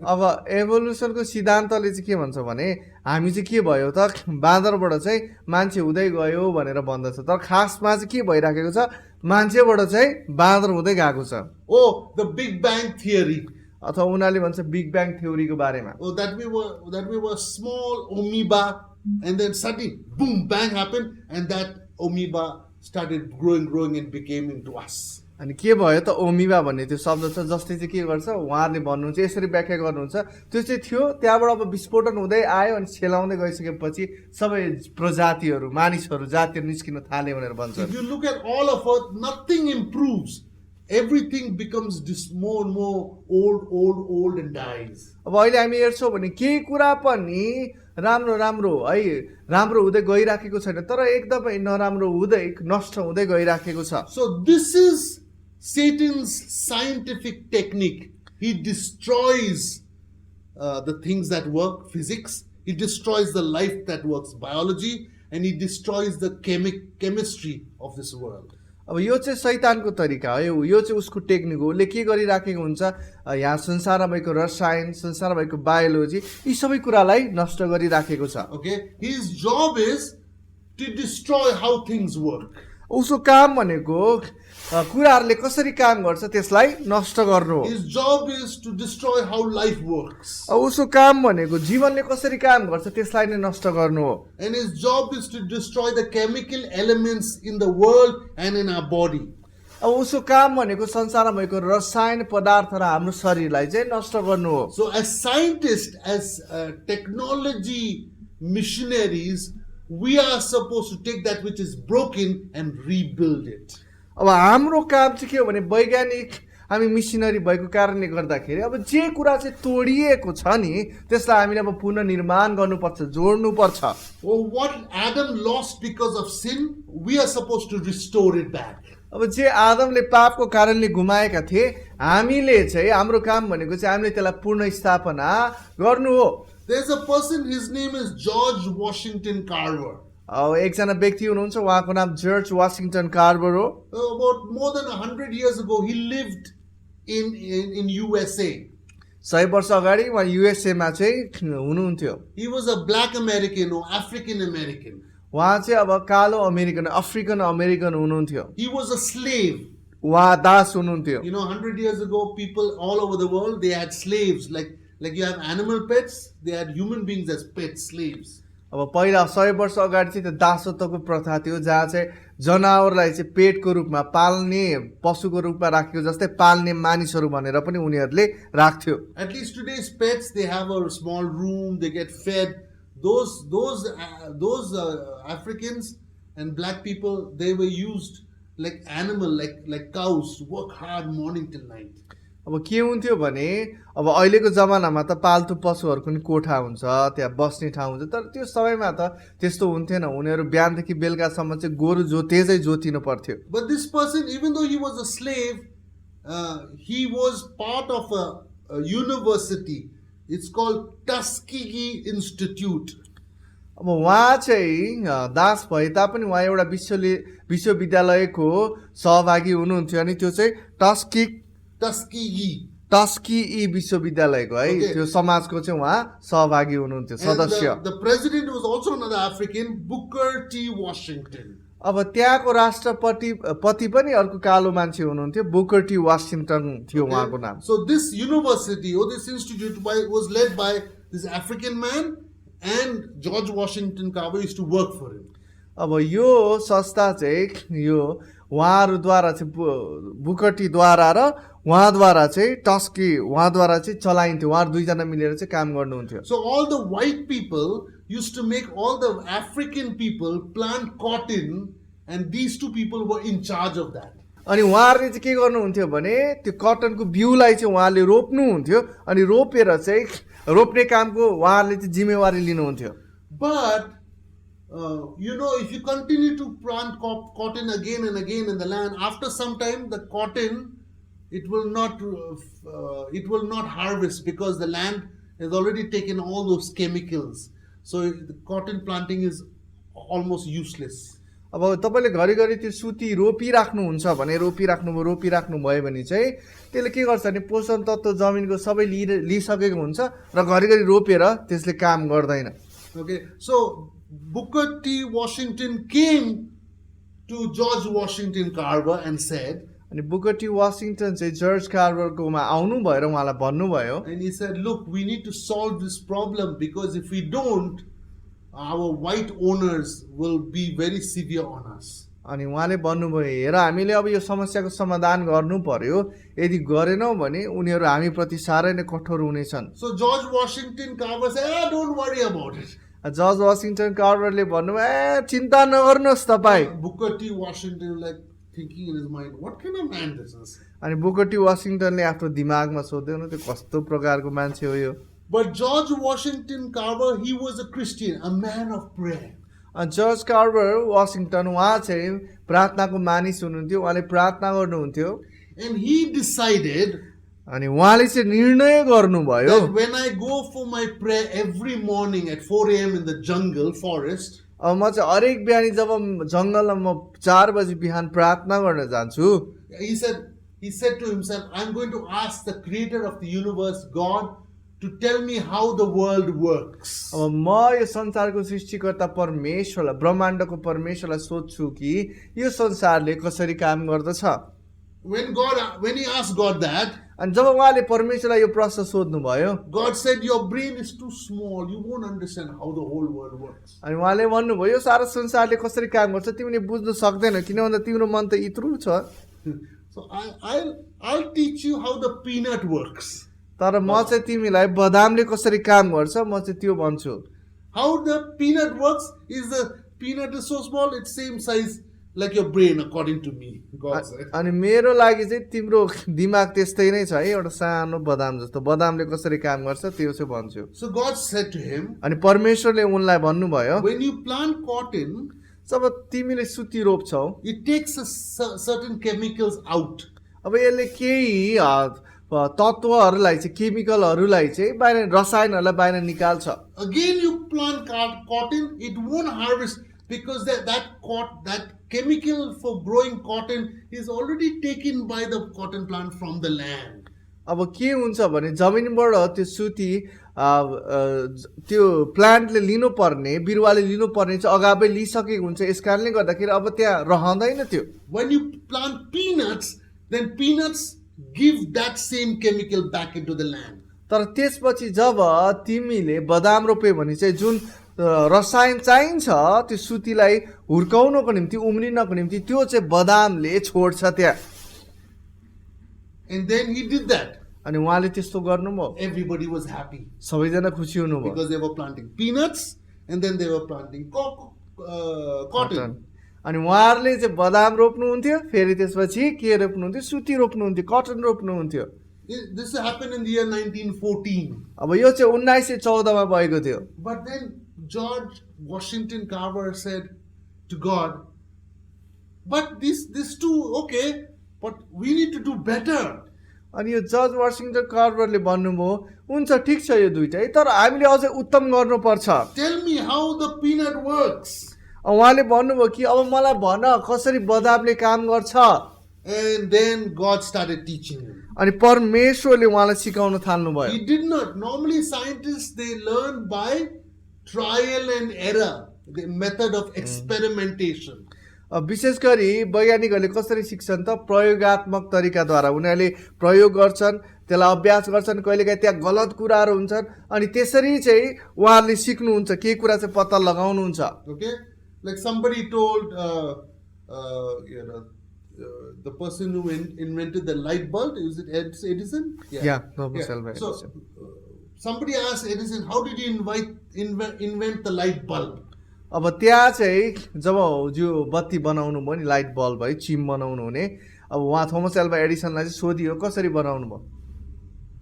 अब एभोल्युसनको सिद्धान्तले चाहिँ के भन्छ भने हामी चाहिँ के भयो त बाँदरबाट चाहिँ मान्छे हुँदै गयो भनेर भन्दछ तर खासमा चाहिँ के भइराखेको छ मान्छेबाट चाहिँ बाँदर हुँदै गएको छ Oh, the Big Bang theory. अथवा उनीहरूले भन्छ बिग ब्याङ थ्योरीको बारेमा Oh, that we were small amoeba, and then suddenly, boom, bang happened, and that amoeba started growing and became into us. अनि के भयो त ओमिबा भन्ने त्यो शब्द छ जसले चाहिँ के गर्छ उहाँहरूले भन्नुहुन्छ यसरी व्याख्या गर्नुहुन्छ त्यो चाहिँ थियो त्यहाँबाट अब विस्फोटन हुँदै आयो अनि छेलाउँदै गइसकेपछि सबै प्रजातिहरू मानिसहरू जातिहरू निस्किन थाले भनेर भन्छ If you look at all of earth, nothing improves. Everything becomes more and more old and dies. अब अहिले हामी हेर्छौँ भने केही कुरा पनि राम्रो है राम्रो हुँदै गइराखेको छैन तर एकदमै नराम्रो हुँदै नष्ट हुँदै गइराखेको छ So this is Satan's scientific technique. He destroys the things that work, physics. He destroys the life that works, biology, and he destroys the chemistry of this world. अब यो चाहिँ शैतानको तरिका हो, यो चाहिँ उसको टेक्निक हो। उसले के गरिराखेको हुन्छ, यहाँ संसारमा भएको रसायन, संसारमा भएको बायोलोजी, यी सबै कुरालाई नष्ट गरिराखेको छ। Okay, his job is to destroy how things work. उसको काम भनेको कुराहरूले कसरी काम गर्छ त्यसलाई नष्ट गर्नु हो। His job is to destroy how life works. उसको काम भनेको जीवनले कसरी काम गर्छ त्यसलाई नै नष्ट गर्नु हो। And his job is to destroy the chemical elements in the world and in our body. अब उसको काम भनेको संसारमा भएको रसायन पदार्थ र हाम्रो शरीरलाई चाहिँ नष्ट गर्नु हो। So as scientists, as technology missionaries, we are supposed to take that which is broken and rebuild it. अब हाम्रो काम चाहिँ के हो भने वैज्ञानिक हामी मिसनरी भएको कारणले गर्दाखेरि अब जे कुरा चाहिँ तोडिएको छ नि त्यसलाई हामीले अब पुनर्निर्माण गर्नुपर्छ, जोड्नुपर्छ। Or what Adam lost because of sin, we are supposed to restore it back. अब जे आदमले पापको कारणले गुमाएका थिए हामीले चाहिँ हाम्रो काम भनेको चाहिँ हामीले त्यसलाई पुनः स्थापना गर्नु हो। There's a person, his name is George Washington Carver. अब एकजना व्यक्ति हुनुहुन्छ, उहाँको नाम जर्ज वाशिङटन कार्वर हो। About more than 100 years ago, he lived in USA. 100 वर्ष अगाडि उहाँ युएसएमा चाहिँ हुनुहुन्थ्यो। He was a black American or African American. उहाँ चाहिँ अब कालो अमेरिकन, अफ्रिकन अमेरिकन हुनुहुन्थ्यो। He was a slave. उहाँ दास हुनुहुन्थ्यो। 100 years ago, people all over the world, they had slaves. Like you have animal pets, they had human beings as pets, slaves. अब पहिला 100 वर्ष अगाडि चाहिँ त्यो दासत्वको प्रथा थियो, जहाँ चाहिँ जनावरलाई चाहिँ पेटको रूपमा पाल्ने, पशुको रूपमा राखेको जस्तै पाल्ने मानिसहरू भनेर पनि उनीहरूले राख्थ्यो। At least today's pets, they have a small room, they get fed. Those Africans and black people, they were used like animal, like cows, to work hard morning till night. अब के हुन्थ्यो भने अब अहिलेको जमानामा त पाल्तु पशुहरूको नि कोठा हुन्छ, त्यहाँ बस्ने ठाउँ हुन्छ, तर त्यो समयमा त त्यस्तो हुन्थेन। उनीहरू बिहानदेखि बेलुकासम्म चाहिँ गोरु तेजै जोतिनु पर्थ्यो। But this person, even though he was a slave, he was part of a university. It's called Tuskegee Institute. अब उहाँ चाहिँ दास भए तापनि उहाँ एउटा विश्वविद्यालयको सहभागी हुनुहुन्थ्यो, अनि त्यो चाहिँ टस्की विश्वविद्यालयको है त्यो समाजको चाहिँ उहाँ सहभागी हुनुहुन्थ्यो, सदस्य। The president was also another African, Booker T. Washington. अब त्यहाँको राष्ट्रपति पनि अर्को कालो मान्छे हुनुहुन्थ्यो, बुकर टी वाशिङटन थियो उहाँको नाम। So this university or this institute was led by this African man, and George Washington Carver used to work for him. अब यो संस्था चाहिँ यो उहाँहरूद्वारा चाहिँ बुकर टी द्वारा र उहाँद्वारा चाहिँ टस्की उहाँद्वारा चाहिँ चलाइन्थ्यो। उहाँहरू दुईजना मिलेर चाहिँ काम गर्नुहुन्थ्यो। So all the white people used to make all the African people plant cotton, and these two people were in charge of that. अनि उहाँहरूले चाहिँ के गर्नुहुन्थ्यो भने त्यो कटनको बिउलाई चाहिँ उहाँले रोप्नुहुन्थ्यो, अनि रोपेर चाहिँ रोप्ने कामको उहाँहरूले चाहिँ जिम्मेवारी लिनुहुन्थ्यो। But if you continue to plant cotton again and again in the land, after some time the cotton it will not harvest, because the land has already taken all those chemicals. So the cotton planting is almost useless. अब तपाईले घरिघरि त्यो सुती रोपिराख्नुहुन्छ भने रोपिराख्नु भयो भने चाहिँ त्यसले के गर्छ भने पोषण तत्त्व जमिनको सबै लिइसकेको हुन्छ र घरिघरि रोपेर त्यसले काम गर्दैन। Okay, so Booker T. Washington came to George Washington Carver and said, अनि बुकर टी वाशिङटन चाहिँ जर्ज कार्वरकोमा आउनु भएर उहाँलाई भन्नुभयो, and he said, look, we need to solve this problem, because if we don't, our white owners will be very severe on us. अनि उहाँले भन्नुभयो, हेर हामीले अब यो समस्याको समाधान गर्नु पर्यो, यदि गरेनौँ भने उनीहरू हामीप्रति साह्रै नै कठोर हुनेछन्। So George Washington Carver said, don't worry about it. George Washington कार्वरले भन्नुभयो, चिन्ता नगर्नुहोस् तपाईँ। Booker T. Washington like thinking in his mind, what kind of man this is? अनि बुकर टी वाशिङटनले आफ्नो दिमागमा सोध्यो, त्यो कस्तो प्रकारको मान्छे हो यो। But George Washington Carver, he was a Christian, a man of prayer. George Carver वाशिङटन उहाँ चाहिँ प्रार्थनाको मानिस हुनुहुन्थ्यो, उहाँले प्रार्थना गर्नुहुन्थ्यो। And he decided अनि उहाँले चाहिँ निर्णय गर्नुभयो, that when I go for my prayer every morning at 4 a.m. in the jungle forest, अब म चाहिँ हरेक बिहानी जब जङ्गलमा म 4 बजी बिहान प्रार्थना गर्न जान्छु, He said to himself, I'm going to ask the creator of the universe, God, to tell me how the world works. अब म यो संसारको सृष्टिकर्ता परमेश्वरलाई, ब्रह्माण्डको परमेश्वरलाई सोध्छु कि यो संसारले कसरी काम गर्दछ। When he asked God that, अनि जब उहाँले परमेश्वरलाई यो प्रश्न सोध्नुभयो, God said, your brain is too small. You won't understand how the whole world works. अनि उहाँले भन्नुभयो यो सारा संसारले कसरी काम गर्छ तिमीले बुझ्न सक्दैनौ, किन भन्दा तिम्रो मन त इत्रु छ। So I'll teach you how the peanut works. तर म चाहिँ तिमीलाई बदामले कसरी काम गर्छ म चाहिँ त्यो भन्छु। How the peanut works is the peanut is so small, it's same size like your brain, according to me, God said. अनि मेरो लागि चाहिँ तिम्रो दिमाग त्यस्तै नै छ है, एउटा सानो बदाम जस्तो। बदामले कसरी काम गर्छ त्यो चाहिँ भन्छु। So God said to him, अनि परमेश्वरले उनलाई भन्नुभयो, when you plant cotton, जब तिमीले सुती रोप्छौ, it takes certain chemicals out. अब यसले केही तत्त्वहरूलाई चाहिँ, केमिकलहरूलाई चाहिँ बाहिर, रसायनहरूलाई बाहिर निकाल्छ। Again you plant cotton, it won't harvest because that chemical for growing cotton is already taken by the cotton plant from the land. अब के हुन्छ भने जमिनबाट त्यो सुती त्यो प्लान्टले लिनुपर्ने, बिरुवाले लिनुपर्ने चाहिँ अगावै लिइसकेको हुन्छ। यस कारणले गर्दाखेरि अब त्यहाँ रहँदैन त्यो। When you plant peanuts, then peanuts give that same chemical back into the land. तर त्यसपछि जब तिमीले बदाम रोप्यो भने चाहिँ जुन रसायन चाहिन्छ त्यो सुतीलाई हुर्काउनको निम्ति, उम्रिनको निम्ति, त्यो चाहिँ बदामले छोड्छ त्यहाँ। And then he did that. अनि उहाँले त्यस्तो गर्नुभयो, Everybody was happy सबैजना खुसी हुनुभयो because they were planting peanuts and then they were planting cotton. अनि उहाँहरूले चाहिँ बदाम रोप्नुहुन्थ्यो, फेरि त्यसपछि के रोप्नुहुन्थ्यो, सुती रोप्नुहुन्थ्यो, cotton रोप्नुहुन्थ्यो। This happened in the year 1914. अब यो चाहिँ 1914 मा भएको थियो। But then George Washington Carver said to God, but this too, okay, but we need to do better. अनि यो जर्ज वाशिङटन कार्वरले भन्नुभयो, हुन्छ ठिक छ यो दुईटै, तर हामीले अझै उत्तम गर्नुपर्छ। Tell me how the peanut works. उहाँले भन्नुभयो कि अब मलाई भन कसरी बदामले काम गर्छ। And then God started teaching him. अनि परमेश्वरले उहाँलाई सिकाउन थाल्नुभयो। He did not. Normally scientists, they learn by trial and error, the method of experimentation. विशेष गरी वैज्ञानिकहरूले कसरी सिक्छन् त, प्रयोगात्मक तरिकाद्वारा उनीहरूले प्रयोग गर्छन्, त्यसलाई अभ्यास गर्छन्, कहिलेकाहीँ त्यहाँ गलत कुराहरू हुन्छन्, अनि त्यसरी चाहिँ उहाँहरूले सिक्नुहुन्छ, केही कुरा चाहिँ पत्ता लगाउनुहुन्छ। Okay, like somebody told the person who invented the light bulb, is it Edison? Yeah, Thomas Alva So Edison. somebody asked Edison, how did you invent the light bulb? अब त्यहाँ चाहिँ जब जो बत्ती बनाउनु भयो नि, लाइट बल्ब है, चिम बनाउनु हुने, अब उहाँ थोमस एल्वा एडिसनलाई चाहिँ सोधियो कसरी बनाउनु भयो।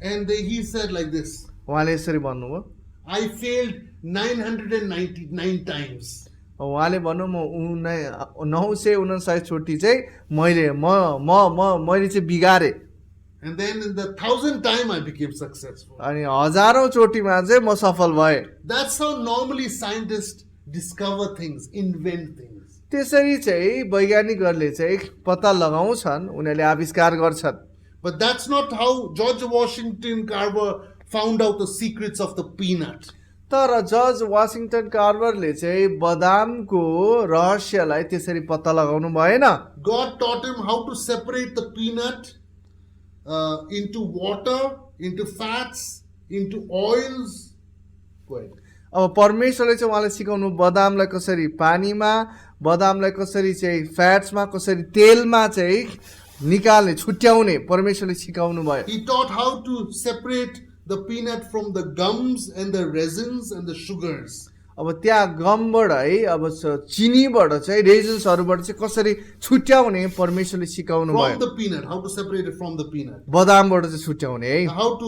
And he said like this, उहाँले यसरी भन्नुभयो, I failed 999 times. उहाँले भन्नु म 959 चोटि चाहिँ मैले चाहिँ बिगारेँ, And then in the 1,000th time I became successful. अनि हजारौं चोटिमा चाहिँ म सफल भएँ। That's how normally scientists discover things, invent things. त्यसरी चाहिँ वैज्ञानिकहरूले चाहिँ पत्ता लगाउँछन्, उनीहरूले आविष्कार गर्छन्। But that's not how George Washington Carver found out the secrets of the peanut. तर जर्ज वाशिङटन कार्वरले चाहिँ बदामको रहस्यलाई त्यसरी पत्ता लगाउनु भएन। God taught him how to separate the peanut into water, into fats, into oils. Go ahead. अब परमेश्वरले चाहिँ उहाँलाई सिकाउनु बदामलाई कसरी पानीमा, बदामलाई कसरी चाहिँ फ्याट्समा, कसरी तेलमा चाहिँ निकाल्ने, छुट्याउने परमेश्वरले सिकाउनु भयो। He taught how to separate the peanut from the gums and the resins and the sugars. अब त्यहाँ गमबाट है, अब चिनीबाट चाहिँ, रेजन्सहरूबाट चाहिँ कसरी छुट्याउने परमेश्वरले सिकाउनु भयो। From the peanut, how to separate it from the peanut. बदामबाट चाहिँ छुट्याउने है। How to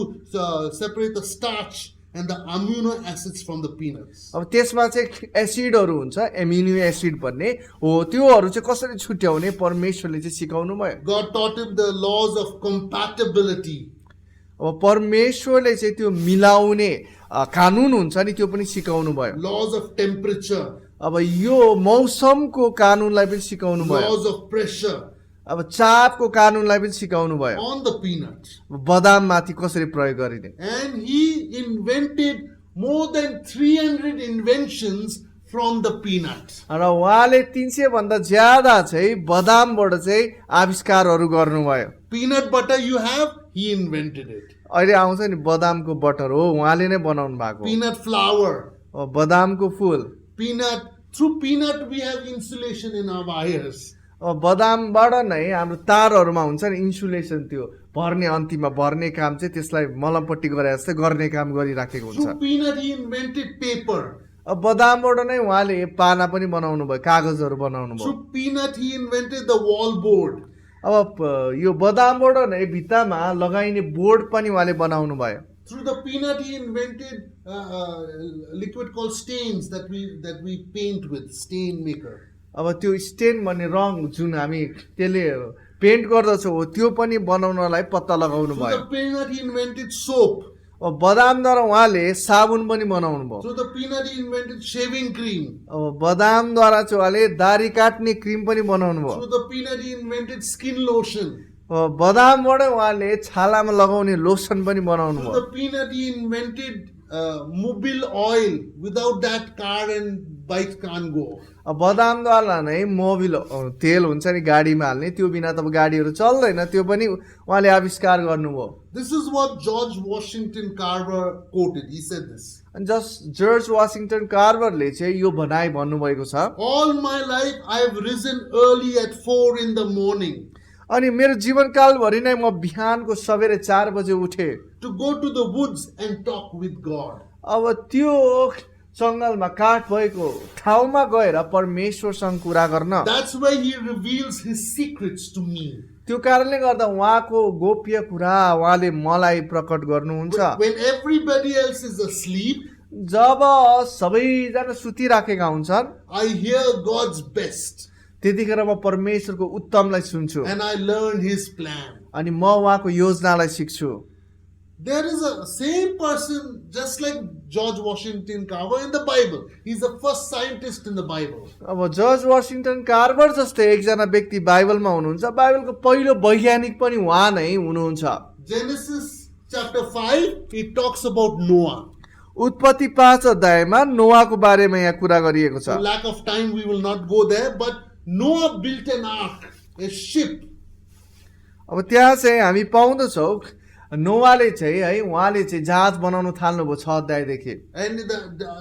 separate the starch and the amino acids from the peanuts. अब त्यसमा चाहिँ एसिडहरू हुन्छ, एमिनो एसिड भन्ने हो, त्योहरू चाहिँ कसरी छुट्याउने परमेश्वरले चाहिँ सिकाउनु भयो। God taught him the laws of compatibility. अब परमेश्वरले चाहिँ त्यो मिलाउने कानुन हुन्छ नि त्यो पनि सिकाउनु भयो। Laws of temperature. अब यो मौसमको कानुनलाई पनि सिकाउनु भयो, laws of pressure अब चापको कानुनलाई पनि सिकाउनु भयो, on the peanut. बदाममाथि कसरी प्रयोग गरिने। And he invented more than 300 inventions from the peanut. र उहाँले 300 भन्दा ज्यादा चाहिँ बदामबाट चाहिँ आविष्कारहरू गर्नुभयो। Peanut butter you have, he invented it. अहिले आउँछ नि बदामको बटर हो, उहाँले नै बनाउनु भएको। Peanut flour, बदामको फुल, through peanut we have insulation in our wires. बदामबाट नै हाम्रो तारहरूमा हुन्छ नि इन्सुलेसन, त्यो भर्ने अन्तिममा भर्ने काम चाहिँ त्यसलाई मलमपट्टि गरे जस्तै गर्ने काम गरिराखेको हुन्छ। Through peanut he invented paper. बदामबाट नै उहाँले पाना पनि बनाउनु भयो, कागजहरू बनाउनु भयो। Through peanut he invented the wallboard. अब यो बदामबाट नै भित्तामा लगाइने बोर्ड पनि उहाँले बनाउनु भयो। Through the peanut he invented liquid called stains that we paint with, stain maker. अब त्यो स्टेन भन्ने रङ जुन हामी त्यसले पेन्ट गर्दछौँ त्यो पनि बनाउनलाई पत्ता लगाउनु Through भयो। the peanut he invented soap. अब बदामद्वारा उहाँले साबुन पनि बनाउनु भयो। Through the peanut he invented shaving cream. अब बदामद्वारा चाहिँ उहाँले दाढी काट्ने क्रिम पनि बनाउनु भयो। Through the peanut he invented skin lotion. बदामबाट उहाँले छालामा लगाउने लोसन पनि बनाउनु Through भयो। the peanut he invented mobile oil. Without that car and bikes can't go. अब बदामद्वारा नै मोबिल तेल हुन्छ नि गाडीमा हाल्ने, त्यो बिना त अब गाडीहरू चल्दैन, त्यो पनि उहाँले आविष्कार गर्नुभयो। This is what George Washington Carver quoted. He said this. अनि जर्ज वाशिङटन कार्वरले चाहिँ यो भनाइ भन्नुभएको छ, All my life I have risen early at 4 in the morning अनि मेरो जीवनकालभरि नै म बिहानको सबेरे 4 बजे उठे, to go to the woods and talk with God. अब त्यो जङ्गलमा काठ भएको ठाउँमा गएर परमेश्वरसँग कुरा गर्न। That's why he reveals his secrets to me. त्यो कारणले गर्दा उहाँको गोप्य कुरा उहाँले मलाई प्रकट गर्नुहुन्छ। When everybody else is asleep, जब सबैजना सुतिराखेका हुन्छन्, I hear God's best त्यतिखेर म परमेश्वरको उत्तमलाई सुन्छु and I learn his plan. अनि म उहाँको योजनालाई सिक्छु। There is a same person just like George Washington Carver in the Bible. He's the first scientist in the Bible. अब जर्ज वाशिङटन कार्वर जस्तै एकजना व्यक्ति बाइबलमा हुनुहुन्छ, बाइबलको पहिलो वैज्ञानिक पनि उहाँ नै हुनुहुन्छ। Genesis chapter 5, it talks about Noah. उत्पत्ति 5 अध्यायमा नोआको बारेमा यहाँ कुरा गरिएको छ। For lack of time, we will not go there, but Noah built an ark, a ship. अब त्यहाँ चाहिँ हामी पाउँदछौँ नोआले चाहिँ है उहाँले चाहिँ जहाज बनाउन थाल्नुभयो 6 अध्यायदेखि। And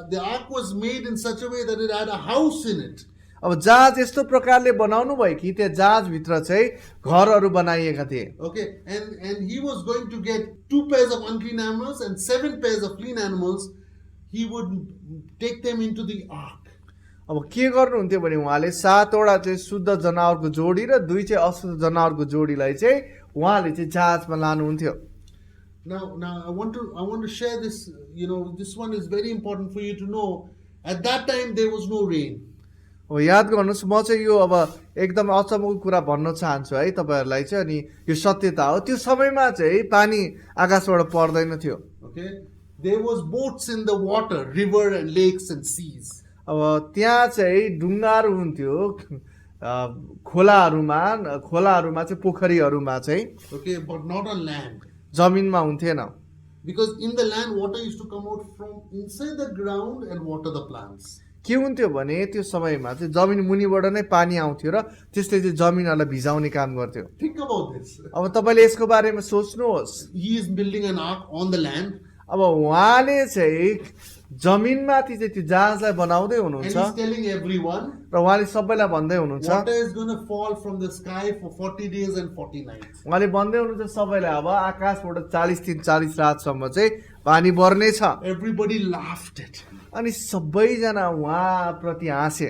the ark was made in such a way that it had a house in it. अब जहाज यस्तो प्रकारले बनाउनु भयो कि त्यो जहाजभित्र चाहिँ घरहरू बनाइएका थिए। Okay, and he was going to get 2 pairs of unclean animals and 7 pairs of clean animals. He would take them into the ark. अब के गर्नुहुन्थ्यो भने उहाँले 7 वटा चाहिँ शुद्ध जनावरको जोडी र 2 चाहिँ अशुद्ध जनावरको जोडीलाई चाहिँ उहाँले चाहिँ जहाजमा लानुहुन्थ्यो। Now I want to share this. This one is very important for you to know. At that time there was no rain. अब याद गर्नुहोस्, म चाहिँ यो अब एकदम अचम्मको कुरा भन्न चाहन्छु है तपाईहरुलाई चाहिँ, अनि यो सत्यता हो। त्यो समयमा चाहिँ पानी आकाशबाट पर्दैन थियो। Okay, there was boats in the water, river and lakes and seas. अब त्यहाँ चाहिँ ढुङ्गाहरू हुन्थ्यो खोलाहरूमा चाहिँ पोखरीहरूमा चाहिँ। Okay, but not on land. जमिनमा हुन्थेन। Because in the land water used to come out from inside the ground and water the plants. के हुन्थ्यो भने त्यो समयमा चाहिँ जमिन मुनिबाट नै पानी आउँथ्यो र त्यसले चाहिँ जमिनलाई भिजाउने काम गर्थ्यो। Think about this. अब तपाईले यसको बारेमा सोच्नुहोस्। He is building an ark on the land. अब उहाँले चाहिँ जमिनमाथि चाहिँ त्यो जहाजलाई बनाउँदै And हुनुहुन्छ he's telling everyone र उहाँले सबैलाई भन्दै हुनुहुन्छ, water is going to fall from the sky for 40 days and 40 nights. उहाँले भन्दै हुनुहुन्छ सबैलाई अब आकाशबाट 40 दिन 40 रातसम्म चाहिँ पानी पर्नेछ। Everybody laughed at him. अनि सबैजना उहाँप्रति हाँसे।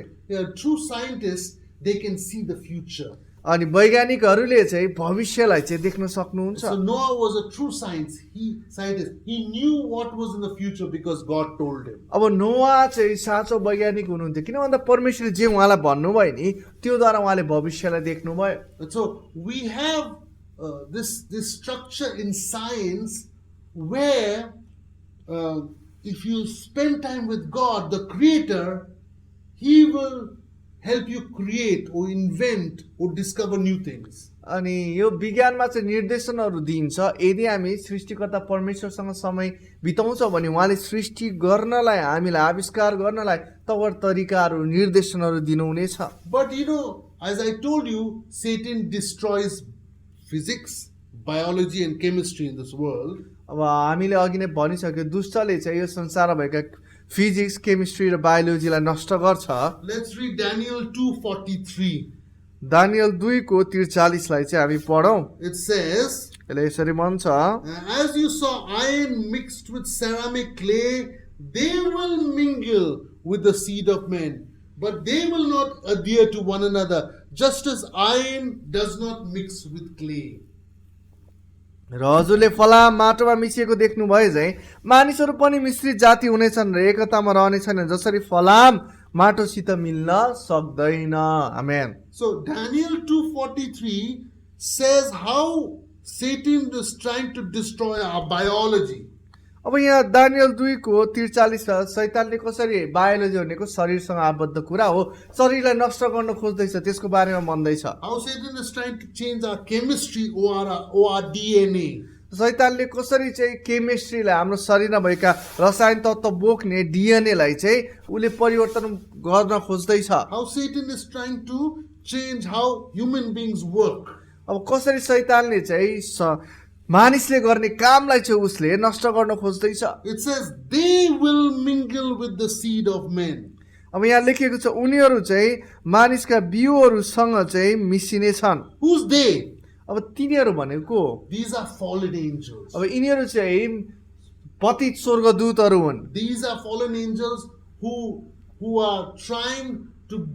True scientists, they can see the future. अनि वैज्ञानिकहरूले चाहिँ भविष्यलाई चाहिँ देख्न सक्नुहुन्छ। So Noah was a true scientist. He knew what was in the future because God told him. अब नोआ चाहिँ साँचो वैज्ञानिक हुनुहुन्थ्यो, किन भन्दा परमेश्वरले जे उहाँलाई भन्नुभयो नि त्योद्वारा उहाँले भविष्यलाई देख्नुभयो। And so we have this structure in science where if you spend time with God, the Creator, He will help you create or invent or discover new things. अनि यो विज्ञानमा चाहिँ निर्देशनहरू दिइन्छ। यदि हामी सृष्टिकर्ता परमेश्वरसँग समय बिताउँछौँ भने उहाँले सृष्टि गर्नलाई, हामीलाई आविष्कार गर्नलाई तवर तरिकाहरू निर्देशनहरू दिनुहुनेछ। But as I told you, Satan destroys physics, biology and chemistry in this world. अब हामीले अघि नै भनिसक्यो, दुष्टले चाहिँ यो संसारमा भएका फिजिक्स, केमिस्ट्री र बायोलोजीलाई नष्ट गर्छ। Let's read Daniel 2:43. दानियल 2:43 लाई चाहिँ हामी पढौँ। It says, यसले यसरी भन्छ, as you saw iron mixed with ceramic clay, they will mingle with the seed of men, but they will not adhere to one another, just as iron does not mix with clay. र हजुरले फलाम माटोमा मिसिएको देख्नु भए झै मानिसहरू पनि मिश्रित जाति हुनेछन् र एकतामा रहनेछन्, जसरी फलाम माटोसित मिल्न सक्दैन। आमेन। So Daniel 2:43 says how Satan is trying to destroy our biology. अब यहाँ दानियल 2:43 शैतानले कसरी, बायोलोजी भनेको शरीरसँग आबद्ध कुरा हो, शरीरलाई नष्ट गर्न खोज्दैछ, त्यसको बारेमा भन्दैछ। How Satan is trying to change our chemistry or our DNA. शैतानले कसरी चाहिँ केमिस्ट्रीलाई, हाम्रो शरीरमा भएका रसायन तत्त्व बोक्ने डिएनएलाई चाहिँ उसले परिवर्तन गर्न खोज्दैछ। How Satan is trying to change how human beings work. अब कसरी शैतानले चाहिँ मानिसले गर्ने कामलाई चाहिँ उसले नष्ट गर्न खोज्दैछ। It says they will mingle with the seed of men. अब यहाँ लेखिएको छ उनीहरू चाहिँ मानिसका बिउहरूसँग चाहिँ मिसिने छन्। Who's they? अब तिनीहरू भनेको, These are fallen angels. अब यिनीहरू चाहिँ पतित स्वर्गदूतहरू हुन्। These are fallen angels who are trying to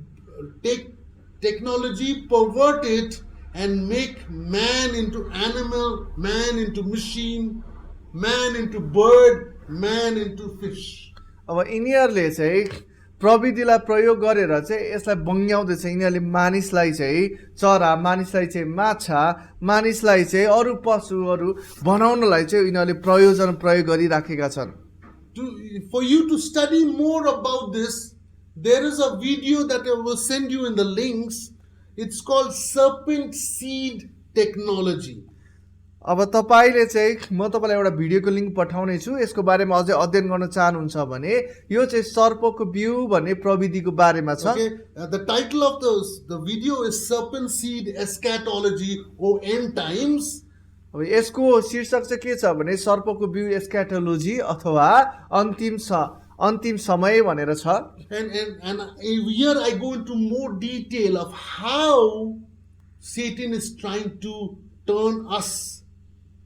take technology, pervert it, and make man into animal, man into machine, man into bird, man into fish. अब यिनीहरूले चाहिँ प्रविधिलाई प्रयोग गरेर चाहिँ यसलाई बङ्ग्याउँदैछ। यिनीहरूले मानिसलाई चाहिँ चरा, मानिसलाई चाहिँ माछा, मानिसलाई चाहिँ अरू पशुहरू बनाउनलाई चाहिँ यिनीहरूले प्रयोग गरिराखेका छन्। For you to study more about this, there is a video that I will send you in the links. It's called Serpent Seed Technology. अब तपाईँले चाहिँ म तपाईँलाई एउटा भिडियोको लिङ्क पठाउने छु। यसको बारेमा अझै अध्ययन गर्न चाहनुहुन्छ भने यो चाहिँ सर्पको बिउ भन्ने प्रविधिको बारेमा छ। Okay, the title of the video is Serpent Seed Eschatology or End Times. अब यसको शीर्षक चाहिँ के छ भने सर्पको बिउ एस्क्याटोलोजी अथवा अन्तिम समय भनेर छ। And here I go into more detail of how Satan is trying to turn us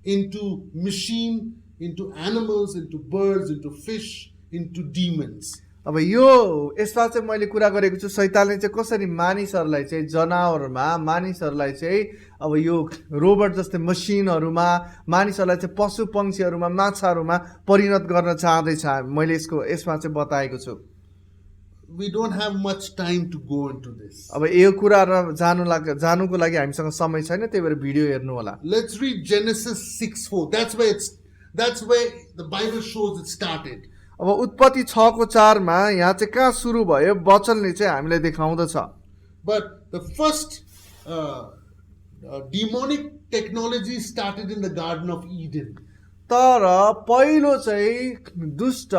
into machine, into animals, into birds, into fish, into demons. अब यो यसमा चाहिँ मैले कुरा गरेको छु शैतानले चाहिँ कसरी मानिसहरूलाई चाहिँ जनावरमा, मानिसहरूलाई चाहिँ अब यो रोबोट जस्तै मसिनहरूमा, मानिसहरूलाई चाहिँ पशु पक्षीहरूमा, माछाहरूमा परिणत गर्न चाहँदैछ। मैले यसमा चाहिँ बताएको छु। We don't have much time to go into this. अब यो कुरा जानुको लागि हामीसँग समय छैन, त्यही भएर भिडियो हेर्नु होला। Let's read Genesis 6:4. That's where the Bible shows it started. अब उत्पत्ति 6:4 यहाँ चाहिँ कहाँ सुरु भयो, वचनले चाहिँ हामीलाई देखाउँदछ। But the first demonic technology started in the Garden of Eden. तर पहिलो चाहिँ दुष्ट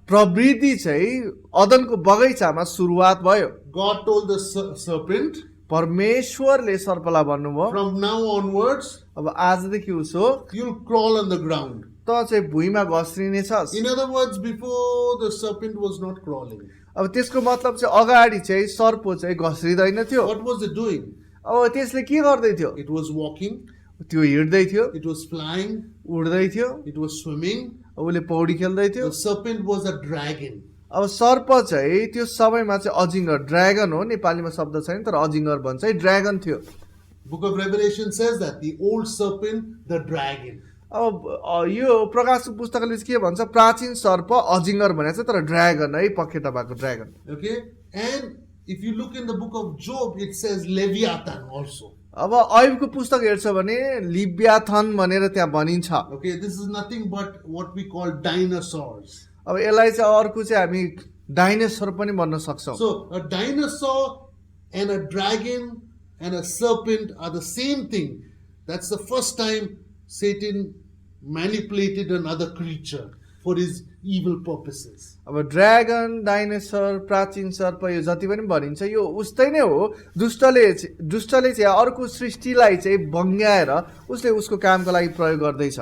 प्रवृत्ति चाहिँ अदनको बगैँचामा सुरुवात भयो। God told the serpent, परमेश्वरले सर्पलाई भन्नुभयो, from now onwards, अब आजदेखि उसो you'll crawl on the ground. त चाहिँ भुइँमा घस्रिनेछस्। In other words, before the serpent was not crawling. अब त्यसको मतलब चाहिँ अगाडि चाहिँ सर्प चाहिँ घस्रिँदैन थियो। What was it doing? अब त्यसले के गर्दै थियो? It was walking. त्यो हिँड्दै थियो, It was flying. उड्दै थियो, It was swimming. उसले पौडी खेल्दै थियो। The serpent was a dragon. अब सर्प चाहिँ त्यो समयमा चाहिँ अजिङ्गर, ड्र्यागन हो, नेपालीमा शब्द छैन तर अजिङ्गर भन्छ है, ड्र्यागन थियो। Book of Revelation says that the old serpent, the dragon. अब यो प्रकाशको पुस्तकले चाहिँ के भन्छ, प्राचीन सर्प अजिङ्गर भनेको छ तर ड्र्यागन है, पखेटा भएको dragon. Okay, and if you look in the book of Job, it says Leviathan also. अब अयुबको पुस्तक हेर्छ भने लिब्याथन भनेर त्यहाँ भनिन्छ। Okay, this is nothing but what we call dinosaurs. अब यसलाई चाहिँ अर्को चाहिँ हामी डाइनोसर पनि बन्न सक्छौँ। So a dinosaur and a dragon and a serpent are the same thing. That's the first time Satan manipulated another creature for his evil purposes. अब ड्रागन, डाइनोसर, प्राचीन सर्प यो जति पनि भनिन्छ यो उस्तै नै हो। दुष्टले चाहिँ अर्को सृष्टिलाई चाहिँ भङ्ग्याएर उसले उसको कामको लागि प्रयोग गर्दैछ।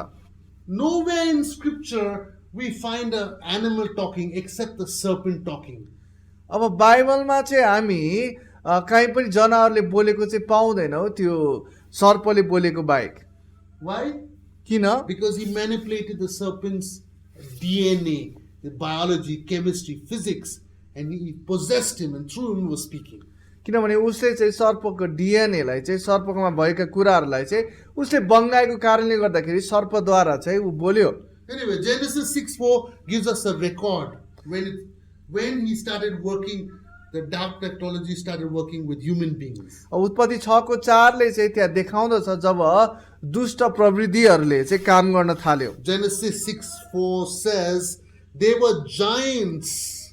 Nowhere in scripture we find an animal talking except the serpent talking. अब बाइबलमा चाहिँ हामी कहीँ पनि जनावरले बोलेको चाहिँ पाउँदैनौँ त्यो सर्पले बोलेको बाहेक। Why? किन? Because he manipulated the serpent's DNA, the biology, chemistry, physics, and he possessed him, and through him he was speaking. किनभने उसले चाहिँ सर्पको डिएनएलाई चाहिँ सर्पकोमा भएका कुराहरूलाई चाहिँ उसले बङ्गाएको कारणले गर्दाखेरि सर्पद्वारा चाहिँ ऊ बोल्यो। Anyway, Genesis 6:4 gives us a record when he started working, the dark technology started working with human beings. उत्पत्ति 6:4 चाहिँ त्यहाँ देखाउँदछ जब दुष्ट प्रवृत्तिहरूले चाहिँ काम गर्न थाल्यो। Genesis 6:4 says they were giants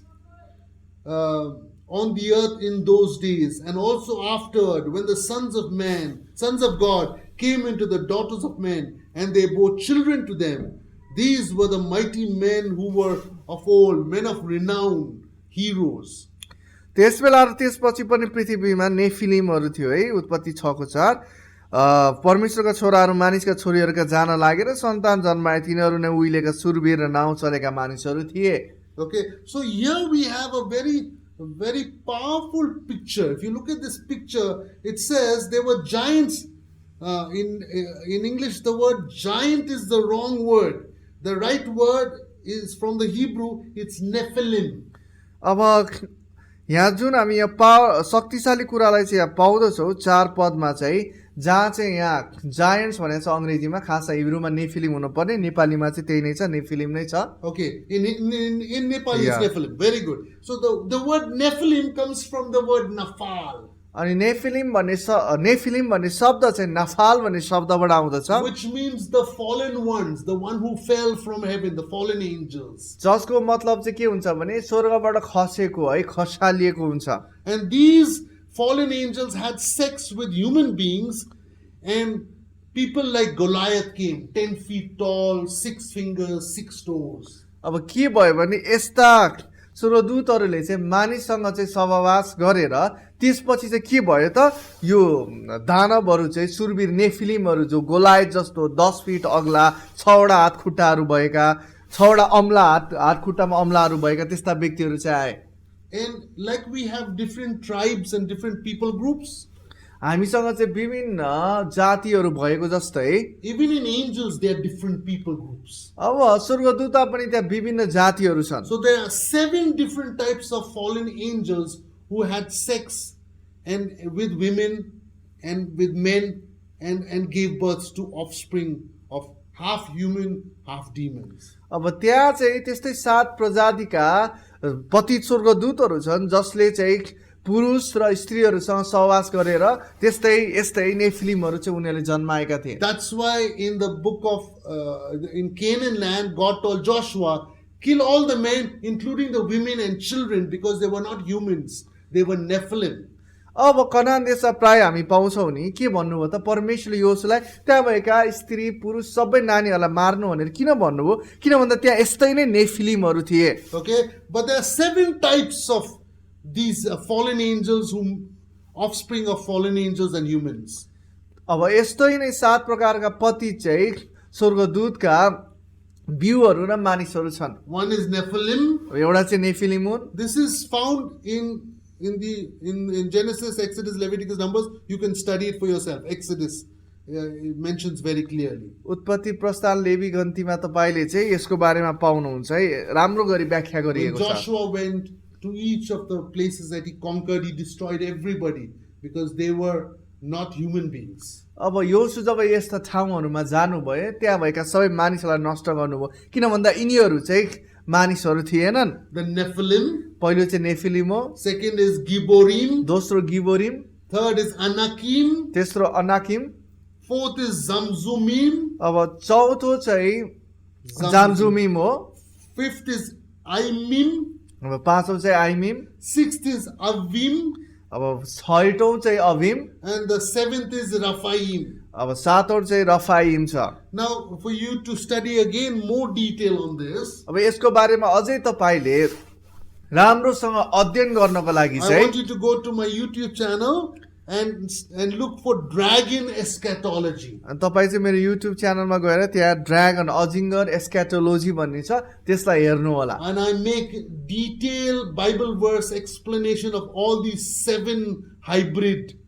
on the earth in those days, and also afterward when the sons of God came into the daughters of men, and they bore children to them. These were the mighty men who were of old, men of renown, heroes. त्यसबेला र त्यसपछि पनि पृथ्वीमा नेफिलिमहरू थियो है। उत्पत्ति 6:4 परमेश्वरका छोराहरू मानिसका छोरीहरूका जान लागेर सन्तान जन्माए, तिनीहरू नै उहिलेका सुरवीर र नाउँ चलेका मानिसहरू थिए। Okay, so here we have a very powerful picture. If you look at this picture, it says there were giants. In English, the word giant is the wrong word. The right word is from the Hebrew, it's Nephilim. अब यहाँ जुन हामी यहाँ शक्तिशाली कुरालाई चाहिँ यहाँ पाउँदछौँ 4 पदमा चाहिँ, जहाँ चाहिँ यहाँ जायन्ट्स भनेको छ अङ्ग्रेजीमा, खासमा हिब्रूमा नेफिलिम हुनुपर्ने, नेपालीमा चाहिँ त्यही नै छ, नेफिलिम नै छ। Okay, in Nepali Yeah. it's Nephilim. Very good. So the word Nephilim comes from the word Nafal, अनि नेफिलिम भन्ने शब्द चाहिँ नफाल भन्ने शब्दबाट आउँदछ, which means the fallen ones, the one who fell from heaven, the fallen angels. जसको मतलब चाहिँ के हुन्छ भने स्वर्गबाट खसेको है, खसालिएको हुन्छ। And these fallen angels had sex with human beings, and people like Goliath came, 10 feet tall, 6 fingers, 6 toes. अब के भयो भने यस्ता स्वर्गदूतहरूले चाहिँ मानिससँग चाहिँ सहवास गरेर त्यसपछि चाहिँ के भयो त, यो दानवहरू चाहिँ सुरवीर नेफिलिमहरू जो गोलायत जस्तो 10 फिट अग्ला, 6वटा हात खुट्टाहरू भएका, 6वटा अम्ला हात खुट्टामा अम्लाहरू भएका त्यस्ता व्यक्तिहरू चाहिँ आए। And like we have different tribes and different people groups, हामीसँग चाहिँ विभिन्न जातिहरू भएको जस्तै even in angels there are different people groups. अब स्वर्गदूतमा पनि त्यहाँ विभिन्न जातिहरू छन्। So there are 7 different types of fallen angels who had sex and with women and with men and gave birth to offspring of half human, half demons. अब त्यहाँ चाहिँ त्यस्तै 7 प्रजातिका पतित स्वर्गदूतहरू छन् जसले चाहिँ पुरुष र स्त्रीहरूसँग सहवास गरेर यस्तै नेफिलिमहरू चाहिँ उनीहरूले जन्माएका थिए। That's why in the book of in Canaan land, God told Joshua, kill all the men, including the women and children, because they were not humans, they were Nephilim. अब कनान देशमा प्राय हामी पाउँछौँ नि, के भन्नुभयो त परमेश्वरले योसुलाई त्यहाँ भएका स्त्री पुरुष सबै नानीहरूलाई मार्नु भनेर किन भन्नुभयो, किन भन्दा त्यहाँ यस्तै नै नेफिलिमहरू थिए। Okay, but there are 7 types of these fallen angels, offspring of fallen angels and humans. अब यस्तै नै 7 प्रकारका पति चाहिँ स्वर्गदूतका बिउहरू र मानिसहरू छन्। One is Nephilim. एउटा चाहिँ नेफिलिम हुन्। This is found in Genesis, Exodus, Leviticus, Numbers. You can study it for yourself. Exodus it mentions very clearly. उत्पत्ति प्रस्थान लेवी गन्तीमा तपाईले चाहिँ यसको बारेमा पाउनुहुन्छ है, राम्रो गरी व्याख्या When गरिएको छ। Joshua went to each of the places that he conquered, he destroyed everybody because they were not human beings. अब योसु जब यस्ता ठाउँहरूमा जानुभयो त्यहाँ भएका सबै मानिसहरूलाई नष्ट गर्नुभयो, किन भन्दा यिनीहरू चाहिँ मानिसहरू थिएनन्। The Nephilim. पहिलो चाहिँ नेफिलिम हो, Second is Giborim. दोस्रो गिबोरिम, Third is Anakim. तेस्रो अनाकिम, Fourth is Zamzumim. अब चौथो चाहिँ जामजुमिम हो, Fifth is Aimim. अब पाँचौँ चाहिँ आइमिम, Sixth is Avim. अब छैटौँ चाहिँ अभिम, And the seventh is Raphaim. अब सातौँ चाहिँ रफाइम छ। Now, for you to study again more detail on this, अब यसको बारेमा अझै तपाईँले राम्रोसँग अध्ययन गर्नको लागि I चाहिँ want you to go to my YouTube channel and look for Dragon Eschatology. तपाईँ चाहिँ मेरो युट्युब च्यानलमा गएर त्यहाँ ड्रागन अजिङ्गर एस्क्याटोलोजी भन्ने छ, त्यसलाई हेर्नु होला। And I make detailed Bible verse explanation of all these 7 hybrid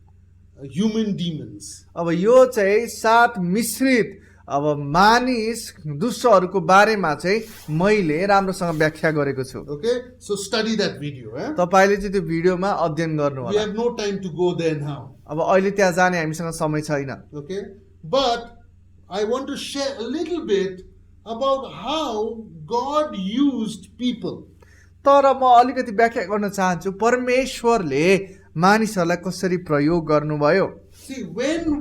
human demons. अब यो चाहिँ 7 मिश्रित अब मानिस दुष्टहरूको बारेमा चाहिँ मैले राम्रोसँग व्याख्या गरेको छु। Okay, so study that video. तपाईँले चाहिँ त्यो भिडियोमा अध्ययन गर्नु We होला। have no time to go there now. अब अहिले त्यहाँ जाने हामीसँग समय छैन। Okay, but I want to share a little bit about how God used people. तर म अलिकति व्याख्या गर्न चाहन्छु परमेश्वरले मानिसहरूलाई कसरी प्रयोग गर्नुभयो। See, when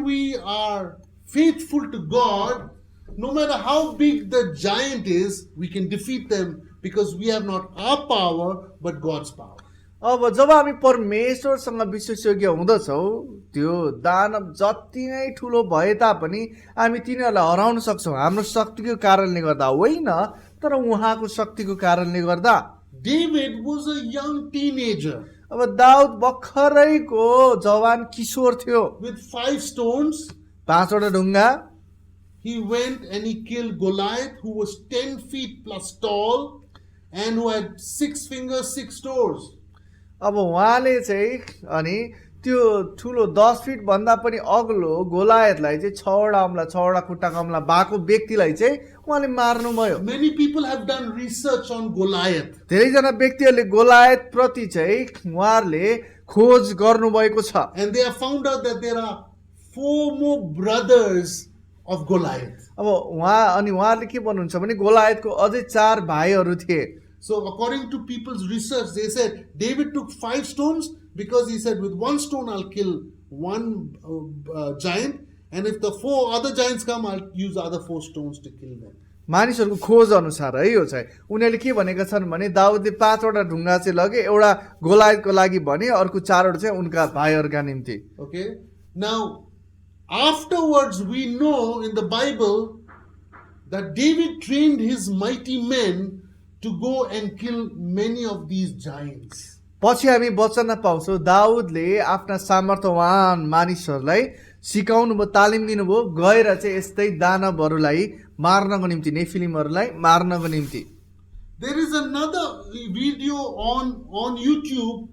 we are faithful to God, no matter how big the giant is, we can defeat them because we have not our power but God's power. अब जब हामी परमेश्वरसँग विशेषज्ञ हुँदछौँ, त्यो दानव जति नै ठुलो भए तापनि हामी तिनीहरूलाई हराउन सक्छौँ, हाम्रो शक्तिको कारणले गर्दा होइन, तर उहाँको शक्तिको कारणले गर्दा। David was a young teenager अब दाउद भर्खरैको जवान किशोर थियो। with 5 stones. 5वटा ढुङ्गा He went and he killed Goliath, who was 10 feet plus tall and who had 6 fingers, 6 toes. अब उहाँले चाहिँ अनि त्यो ठुलो 10 फिट भन्दा पनि अग्लो गोलायतलाई चाहिँ 6वटा अम्ला 6वटा खुट्टाको अम्ला भएको व्यक्तिलाई चाहिँ उहाँले मार्नुभयो। Many people have done research on Goliath. धेरैजना व्यक्तिहरूले गोलायत प्रति चाहिँ उहाँहरूले खोज गर्नुभएको छ। And they have found out that there are 4 more brothers of Goliath. अब उहाँहरूले के भन्नुहुन्छ भने गोलायतको अझै 4 भाइहरू थिए। So according to people's research, they said David took 5 stones because he said, with 1 stone I'll kill 1 giant, and if the 4 other giants come, I'll use the other 4 stones to kill them. मानिसहरूको खोज अनुसार है यो चाहिँ उनीहरूले के भनेका छन् भने दाउदले 5वटा ढुङ्गा चाहिँ लगे, एउटा गोलायतको लागि भने, अर्को 4वटा चाहिँ उनका भाइहरूका निम्ति। Okay. Now, afterwards we know in the Bible that David trained his mighty men to go and kill many of these giants. पछि हामी वचनमा पाउँछौँ दाउदले आफ्ना सामर्थ्यवान मानिसहरूलाई सिकाउनु भयो, तालिम दिनुभयो, गएर चाहिँ यस्तै दानवहरूलाई मार्नको निम्ति, नेफिलिमहरूलाई मार्नको निम्ति। There is another video on YouTube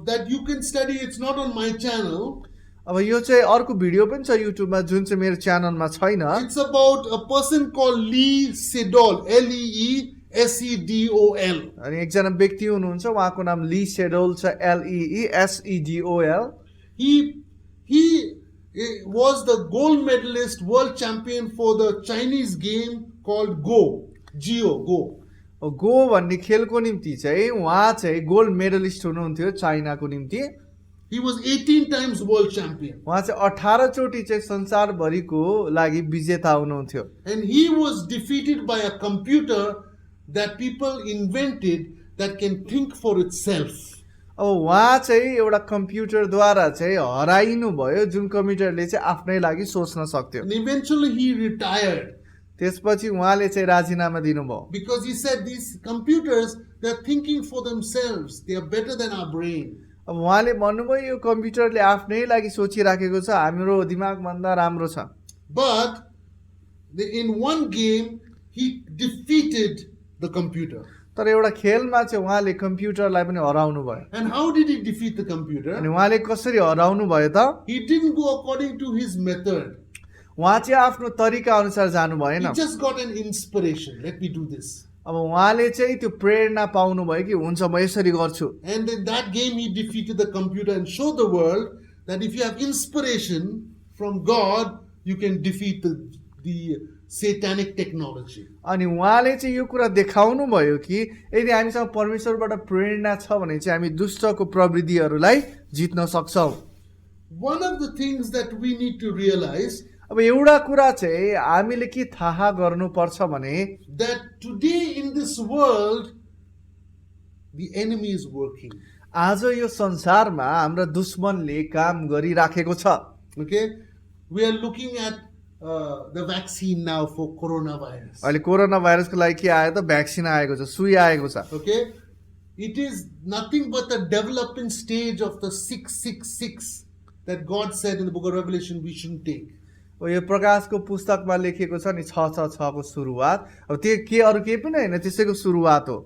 that you can study. It's not on my channel. अब यो चाहिँ अर्को भिडियो पनि छ युट्युबमा जुन चाहिँ मेरो च्यानलमा छैन। It's about a person called Lee Sedol, Leesedol. अनि एकजना व्यक्ति हुनुहुन्छ, उहाँको नाम ली सेडोल छ, LEESEDOL। He was the gold medalist, world champion for the Chinese game called Go. Go भन्ने खेलको निम्ति चाहिँ उहाँ चाहिँ गोल्ड मेडलिस्ट हुनुहुन्थ्यो चाइनाको निम्ति। He was 18 times world champion. उहाँ चाहिँ 18 चोटि चाहिँ संसारभरिको लागि विजेता हुनुहुन्थ्यो। And he was defeated by a computer that people invented that can think for itself. अब उहाँ चाहिँ एउटा कम्प्युटरद्वारा चाहिँ हराइनु भयो, जुन कम्प्युटरले चाहिँ आफ्नै लागि सोच्न सक्थ्यो। And eventually he retired त्यसपछि उहाँले चाहिँ राजीनामा दिनुभयो, because he said these computers, they're thinking for themselves. They are better than our brain. अब उहाँले भन्नुभयो यो कम्प्युटरले आफ्नै लागि सोचिराखेको छ, हाम्रो दिमागभन्दा राम्रो छ। But in one game, he defeated the computer. तर एउटा खेलमा चाहिँ उहाँले कम्प्युटरलाई पनि हराउनु भयो। And how did he defeat the computer? अनि उहाँले कसरी हराउनु भयो त? He didn't go according to his method. उहाँ चाहिँ आफ्नो तरिका अनुसार जानु भएन। He just got an inspiration. Let me do this. अब उहाँले चाहिँ त्यो प्रेरणा पाउनु भयो कि हुन्छ म यसरी गर्छु। And in that game, he defeated the computer and showed the world that if you have inspiration from God, you can defeat the satanic technology. अनि उहाँले चाहिँ यो कुरा देखाउनु भयो कि यदि हामीसँग परमेश्वरबाट प्रेरणा छ भने चाहिँ हामी दुष्टको प्रवृत्तिहरूलाई जित्न सक्छौँ। One of the things that we need to realize अब एउटा कुरा चाहिँ हामीले के थाहा गर्नुपर्छ भने that today in this world the enemy is working. आज यो संसारमा हाम्रा दुश्मनले काम गरिराखेको छ. Okay, we are looking at the vaccine now for coronavirus. अहिले कोरोना भाइरसको लागि के आयो त? भ्याक्सिन आएको छ, सुई आएको छ. Okay, it is nothing but the developing stage of the 666 that God said in the book of Revelation we shouldn't take. यो प्रकाशको पुस्तकमा लेखिएको छ नि 666 को सुरुवात. अब त्यो के अरु केही पनि हैन, त्यसैको सुरुवात हो.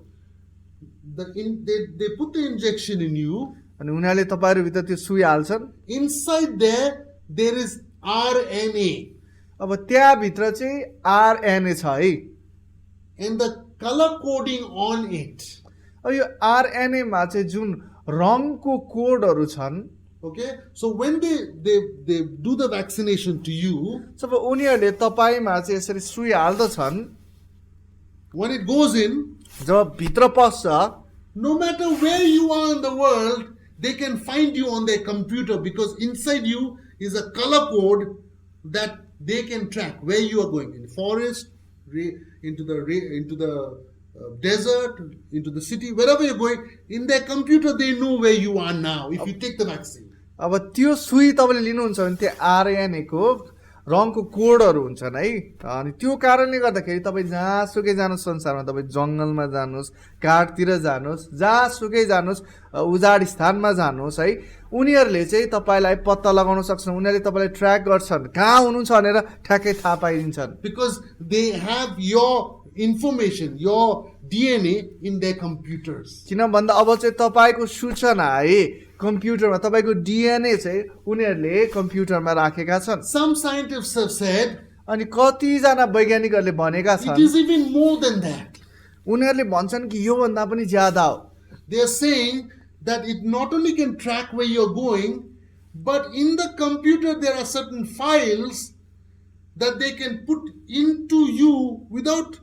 They put the injection in you. अनि उनीहरूले तपाईहरु भित्र त्यो सुई हाल्छन्. Inside there is RNA. अब त्यहाँ भित्र चाहिँ आरएनए छ है. And the color coding on it. अब यो आरएनए मा चाहिँ जुन रङको कोडहरु छन्. Okay, so when they do the vaccination to you, जब उनीहरूले तपाईमा चाहिँ यसरी सुई हाल्दछन्, when it goes in, जब भित्र पस्छ, no matter where you are in the world, they can find you on their computer because inside you is a color code that they can track where you are going, in forest, into the desert, into the city, wherever you're going. In their computer, they know where you are now if you take the vaccine. अब त्यो सुई तपाईले लिनुहुन्छ भने त्यो RNA को रङको कोडहरु हुन्छन् है. अनि त्यो कारणले गर्दाखेरि तपाई जहाँसुकै जानुस् संसारमा, तपाई जंगलमा जानुस्, काठतिर जानुस्, जहाँसुकै जानुस्, उजाड स्थानमा जानुस् है, उनीहरुले चाहिँ तपाईलाई पत्ता लगाउन सक्छन्. उनीहरुले तपाईलाई ट्र्याक गर्छन्, कहाँ हुनुहुन्छ भनेर ठ्याक्कै थाहा पाइदिन्छन्. Because they have your information, your DNA in their computers. किन भन्दा अब चाहिँ तपाईको सूचना है कम्प्युटरमा, तपाईको डीएनए चाहिँ उनीहरुले कम्प्युटरमा राखेका छन्. Some scientists have said अनि कति जना वैज्ञानिकहरुले भनेका it छन्, is even more than that. उनीहरुले भन्छन् कि यो भन्दा पनि ज्यादा हो. They are saying that it not only can track where you're going, but in the computer there are certain files that they can put into you without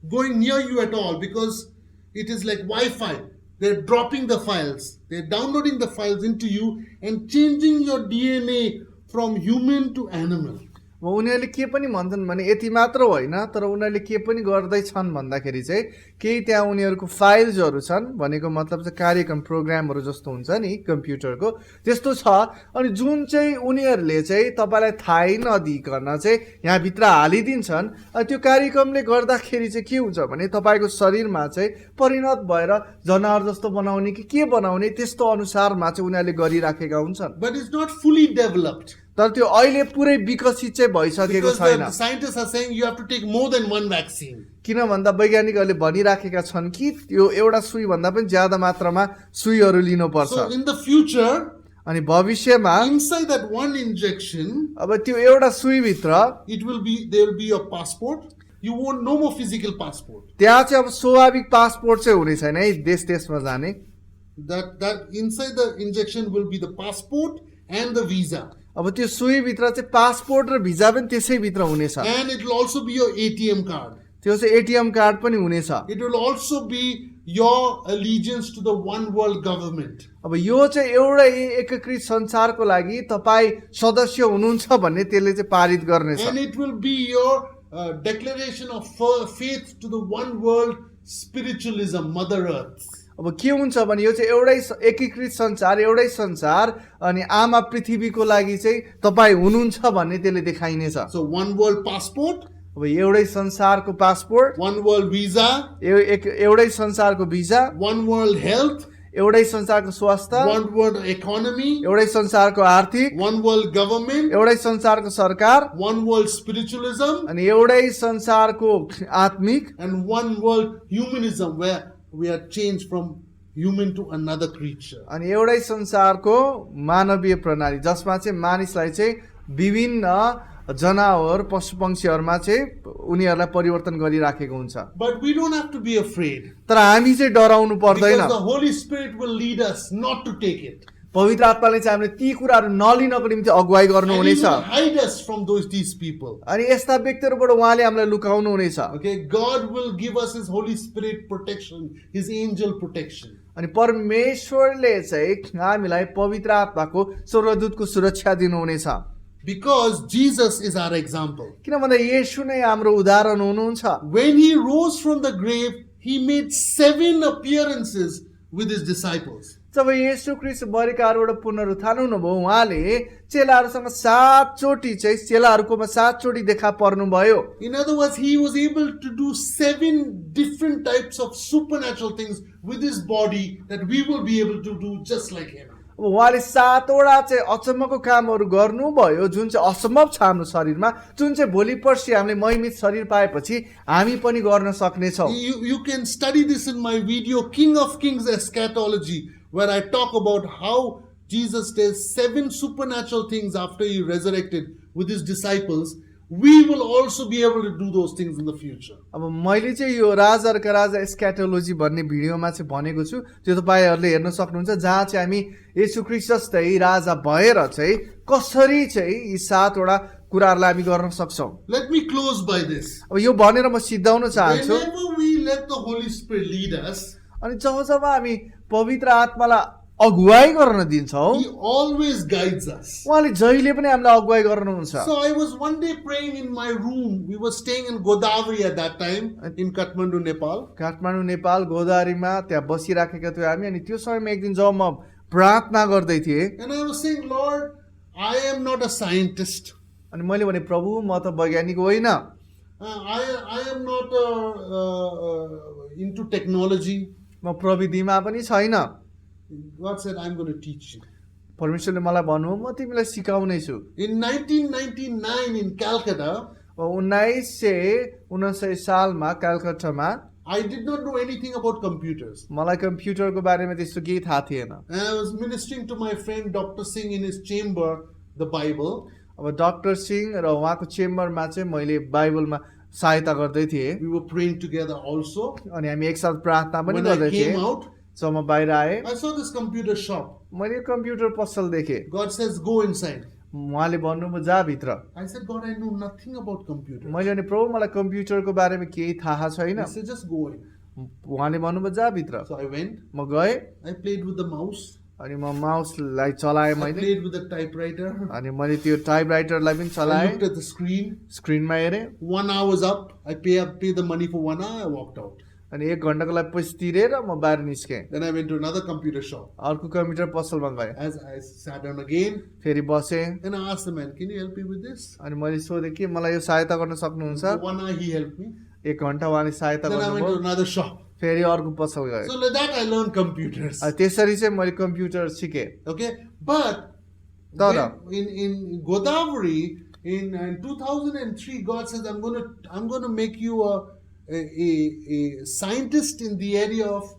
going near you at all, because it is like Wi-Fi. They're dropping the files, they're downloading the files into you and changing your DNA from human to animal. उनीहरूले के पनि भन्छन् भने यति मात्र होइन, तर उनीहरूले के पनि गर्दैछन् भन्दाखेरि चाहिँ केही त्यहाँ उनीहरूको फाइल्सहरू छन्, भनेको मतलब चाहिँ कार्यक्रम प्रोग्रामहरू जस्तो हुन्छ नि कम्प्युटरको त्यस्तो छ. अनि जुन चाहिँ उनीहरूले चाहिँ तपाईलाई थाहै नदिइकन चाहिँ यहाँ भित्र हालिदिन्छन्. अनि त्यो कार्यक्रमले गर्दाखेरि चाहिँ के हुन्छ भने तपाईको शरीरमा चाहिँ परिणत भएर जनावर जस्तो बनाउने कि के बनाउने त्यस्तो अनुसारमा चाहिँ उनीहरूले गरिराखेका हुन्छन्. But it's not fully developed. तर त्यो अहिले पुरै विकसित चाहिँ भइसकेको Because छैन. the scientists are saying you have to take more than one vaccine. किन भन्दा वैज्ञानिकहरूले भनिराखेका छन् कि त्यो एउटा सुई भन्दा पनि ज्यादा मात्रामा सुईहरू लिनुपर्छ. So in the future, अनि भविष्यमा inside that one injection, अब त्यो एउटा सुई भित्र there will be your passport. You won't no more physical passport. त्यहाँ चाहिँ अब स्वाभाविक पासपोर्ट चाहिँ हुने छैन है देश देशमा जाने. That inside the injection will be the passport and the visa. अब त्यो सुई भित्र चाहिँ पासपोर्ट र भिजा पनि त्यसै भित्र हुनेछ. And it will also be your ATM card. त्यो चाहिँ एटीएम कार्ड पनि हुनेछ. It will also be your allegiance to the one world government. अब यो चाहिँ एउटै एकीकृत संसारको लागि तपाई सदस्य हुनुहुन्छ भन्ने त्यसले चाहिँ पारित गर्नेछ. And it will be your declaration of faith to the one world spiritualism, Mother Earth. अब के हुन्छ भने यो चाहिँ एउटै एकीकृत संसार, एउटै संसार अनि आमा पृथ्वीको लागि चाहिँ तपाई हुनुहुन्छ भन्ने त्यसले देखाइनेछ. So one world passport, अब एउटै संसारको पासपोर्ट, one world visa, एउटै संसारको भिजा, one world health, एउटै संसारको स्वास्थ्य, one world economy, एउटै संसारको आर्थिक, one world government, एउटै संसारको सरकार, one world spiritualism, अनि एउटै संसारको आत्मिक, and one world humanism, where we are changed from human to another creature. अनि एउटै संसारको मानवीय प्रणाली जसमा चाहिँ मानिसलाई चाहिँ विभिन्न जनावर पशु पक्षीहरुमा चाहिँ उनीहरुलाई परिवर्तन गरिराखेको हुन्छ. But we don't have to be afraid, तर हामी चाहिँ डराउनु पर्दैन. because the Holy Spirit will lead us not to take it. पवित्र आत्माले चाहिँ हामीले ती कुराहरु नलिनको निम्ति अगुवाई And He गर्नुहुनेछ. will hide us from these people. अनि यस्ता व्यक्तिहरुबाट उहाँले हामीलाई लुकाउनु हुनेछ. Okay, God will give us His Holy Spirit protection, His angel protection. अनि परमेश्वरले चाहिँ हामीलाई पवित्र आत्माको स्वर्गदूतको सुरक्षा दिनुहुनेछ. Because Jesus is our example. किन भन्दा येशू नै हाम्रो उदाहरण हुनुहुन्छ. When He rose from the grave, He made 7 appearances with his disciples. जब येशू ख्रीष्ट मरेकाहरूबाट पुनरुत्थान हुनुभयो उहाँले चेलाहरूसँग 7 चोटि चाहिँ चेलाहरूकोमा 7 चोटि देखा पर्नुभयो। In other words, he was able to do 7 different types of supernatural things with his body that we will be able to do just like him. अब उहाँले 7 वटा चाहिँ अचम्मको कामहरू गर्नुभयो जुन चाहिँ असम्भव छ हाम्रो शरीरमा, जुन चाहिँ भोलि पर्सि हामीले महिमित शरीर पाएपछि हामी पनि गर्न सक्नेछौँ। You can study this in my video, King of Kings Eschatology, where I talk about how Jesus does 7 supernatural things after he resurrected with his disciples. We will also be able to do those things in the future. अब मैले चाहिँ यो राजाहरूका राजा एस्क्याटोलोजी भन्ने भिडियोमा चाहिँ भनेको छु, त्यो तपाईँहरूले हेर्न सक्नुहुन्छ, जहाँ चाहिँ हामी येशू ख्रीष्ट जस्तै राजा भएर चाहिँ कसरी चाहिँ यी 7 वटा कुराहरूलाई हामी गर्न सक्छौँ। Let me close by this. अब यो भनेर म सिद्धाउन चाहन्छु। Whenever we let the Holy Spirit lead us, अनि जब हामी पवित्र आत्मालाई अगुवाई गर्न दिन्छौँ, he always guides us. उहाँले जहिले पनि हामीलाई अगुवाई गर्नुहुन्छ। So I was one day praying in my room. We were staying in Godavari at that time in Kathmandu, Nepal. Kathmandu Nepal गोदावरीमा त्यहाँ बसिराखेका थियौँ हामी। अनि त्यो समयमा एक दिन जब म प्रार्थना गर्दै थिएँ, And I was saying, Lord, I am not a scientist. अनि मैले भने प्रभु म त वैज्ञानिक होइन, I am not into technology. म प्रविधिमा पनि छैन। God said, I'm going to teach you. परमेश्वरले मलाई भन्नु म तिमीलाई सिकाउने छु। In 1999 in Calcutta, 1999 सालमा कलकत्तामा I did not know anything about computers. मलाई कम्प्युटरको बारेमा त्यस्तो केही थाहा थिएन। And I was ministering to my friend Dr. Singh in his chamber, the Bible. अब डाक्टर सिंह र उहाँको चेम्बरमा चाहिँ मैले बाइबलमा सहायता गर्दै थिएँ। We were praying together also. अनि हामी एकसाथ प्रार्थना पनि When I गर्दै came थियौँ। out, जब म बाहिर आएँ I saw this computer shop. मैले कम्प्युटर पसल देखेँ। God says, go inside. उहाँले भन्नुभयो जा भित्र। I said, God, I know nothing about computers. मैले भने प्रभु मलाई कम्प्युटरको बारेमा केही थाहा छैन। He said, just go in. उहाँले भन्नुभयो जा भित्र। So I went. म गएँ I played with the mouse. अनि म माउसलाई चलाएँ I मैले। played with the typewriter. अनि मैले त्यो टाइपराइटरलाई पनि I चलाएँ। looked at the screen. स्क्रिनमा हेरेँ। 1 hour was up. I pay the money for 1 hour. I walked out. अनि 1 घन्टाको लागि पैसा तिरेर म बाहिर निस्केँ। Then I went to another computer shop. अर्को कम्प्युटर पसलमा गएँ। As I sat down again, फेरि बसेँ। and I asked the man, can you help me with this? अनि मैले सोधेँ कि मलाई यो सहायता गर्न सक्नुहुन्छ? For 1 hour he helped me. 1 घन्टा उहाँले सहायता Then I went to गर्नुभयो। another shop. फेरि अर्को पसल गएँ। So like that I learned computers. त्यसरी चाहिँ मैले कम्प्युटर सिकेँ। Okay, but Tara. in Godavari in 2003, God says, I'm going to make you a scientist in the area of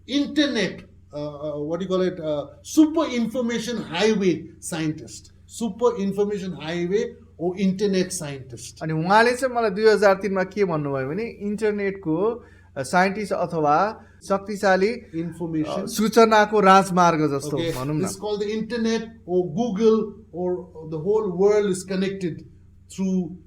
internet. What do you call it? Super information highway scientist. Super information highway or internet scientist. अनि उहाँले चाहिँ मलाई 2003 मा के भन्नुभयो भने इन्टरनेटको scientist अथवा शक्तिशाली Information. सूचनाको राजमार्ग जस्तो Okay, भनौँ न। it's called the internet or Google or the whole world is connected through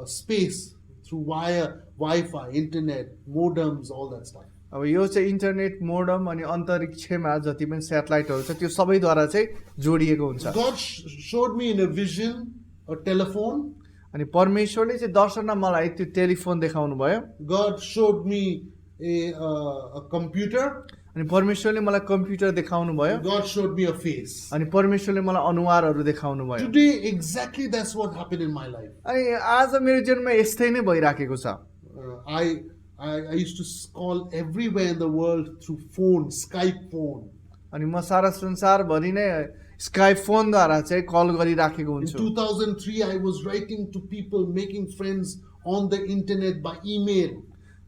space, through wire, Wi-Fi, internet, modems, all that stuff. अब यो चाहिँ इन्टरनेट मोडम अनि अन्तरिक्षमा जति पनि सेटेलाइटहरू छ त्यो सबैद्वारा चाहिँ जोडिएको हुन्छ। God showed me in a vision a telephone. अनि परमेश्वरले चाहिँ दर्शनमा मलाई त्यो टेलिफोन देखाउनु भयो। God showed me a computer. अनि परमेश्वरले मलाई कम्प्युटर देखाउनु भयो। God showed me a face. अनि परमेश्वरले मलाई अनुहारहरू देखाउनु भयो। Today, exactly that's what happened in my life. अनि आज मेरो जीवनमा यस्तै नै भइराखेको छ। I used to call everywhere in the world through phone, Skype phone. अनि म सारा संसारभरि नै स्काइप फोनद्वारा चाहिँ कल गरिराखेको In हुन्छु। 2003, I was writing to people, making friends on the internet by email.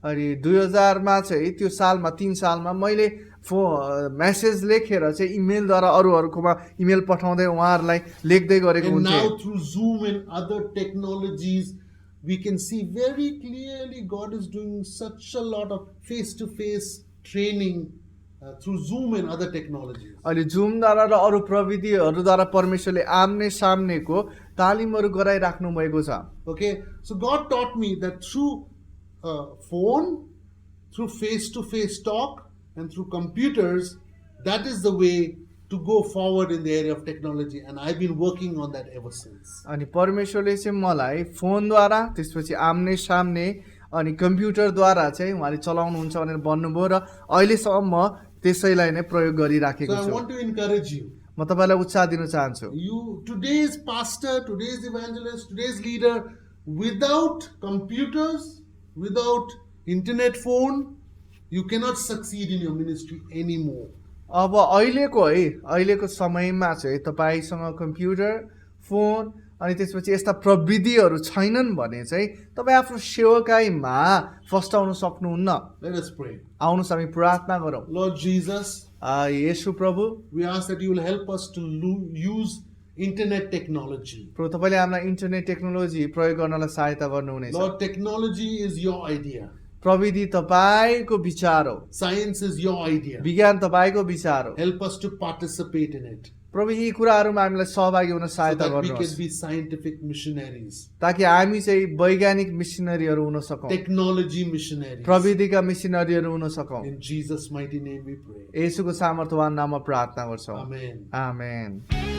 अनि 2000 मा चाहिँ त्यो सालमा 3 सालमा मैले मेसेज लेखेर चाहिँ इमेलद्वारा अरूहरूकोमा इमेल पठाउँदै उहाँहरूलाई लेख्दै गरेको And हुन्थेँ। now through Zoom and other technologies, we can see very clearly God is doing such a lot of face-to-face training through Zoom and other technologies. अहिले जुमद्वारा र अरू प्रविधिहरूद्वारा परमेश्वरले आम्ने सामनेको तालिमहरू गराइराख्नु भएको छ। Okay, so God taught me that through phone, through face-to-face talk, and through computers, that is the way to go forward in the area of technology, and I've been working on that ever since. अनि परमेश्वरले चाहिँ मलाई फोनद्वारा त्यसपछि आम्ने सामने अनि कम्प्युटरद्वारा चाहिँ उहाँले चलाउनुहुन्छ भनेर भन्नुभयो र अहिलेसम्म त्यसैलाई नै प्रयोग So गरिराखेको I छु। want to encourage you. म तपाईँलाई उत्साह दिन चाहन्छु। Today's pastor, today's evangelist, today's leader, without computers, without internet phone, you cannot succeed in your ministry anymore. अब अहिलेको समयमा चाहिँ तपाईँसँग कम्प्युटर, फोन अनि त्यसपछि यस्ता प्रविधिहरू छैनन् भने चाहिँ तपाईँ आफ्नो सेवकाईमा फस्टाउन सक्नुहुन्न। Let us pray. आउनुहोस् हामी प्रार्थना गरौँ। Lord Jesus, येशू प्रभु, we ask that you will help us to use internet technology. प्रभु तपाईँले हामीलाई इन्टरनेट टेक्नोलोजी प्रयोग गर्नलाई सहायता गर्नुहुनेछ। Lord, technology is your idea. प्रविधि तपाईँको विचार हो, Science is your idea. विज्ञान तपाईँको विचार हो। Help us to participate in it प्रभु यी कुराहरूमा हामीलाई सहभागी हुन so सहायता that we गर्नुहोस् can be scientific missionaries, ताकि हामी चाहिँ वैज्ञानिक मिसनरीहरू हुन सकौँ, technology missionaries. प्रविधिका मिसनरीहरू हुन सकौँ। In Jesus' mighty name we pray. येशूको सामर्थ्यवान नाममा प्रार्थना गर्छौँ। Amen. आमेन।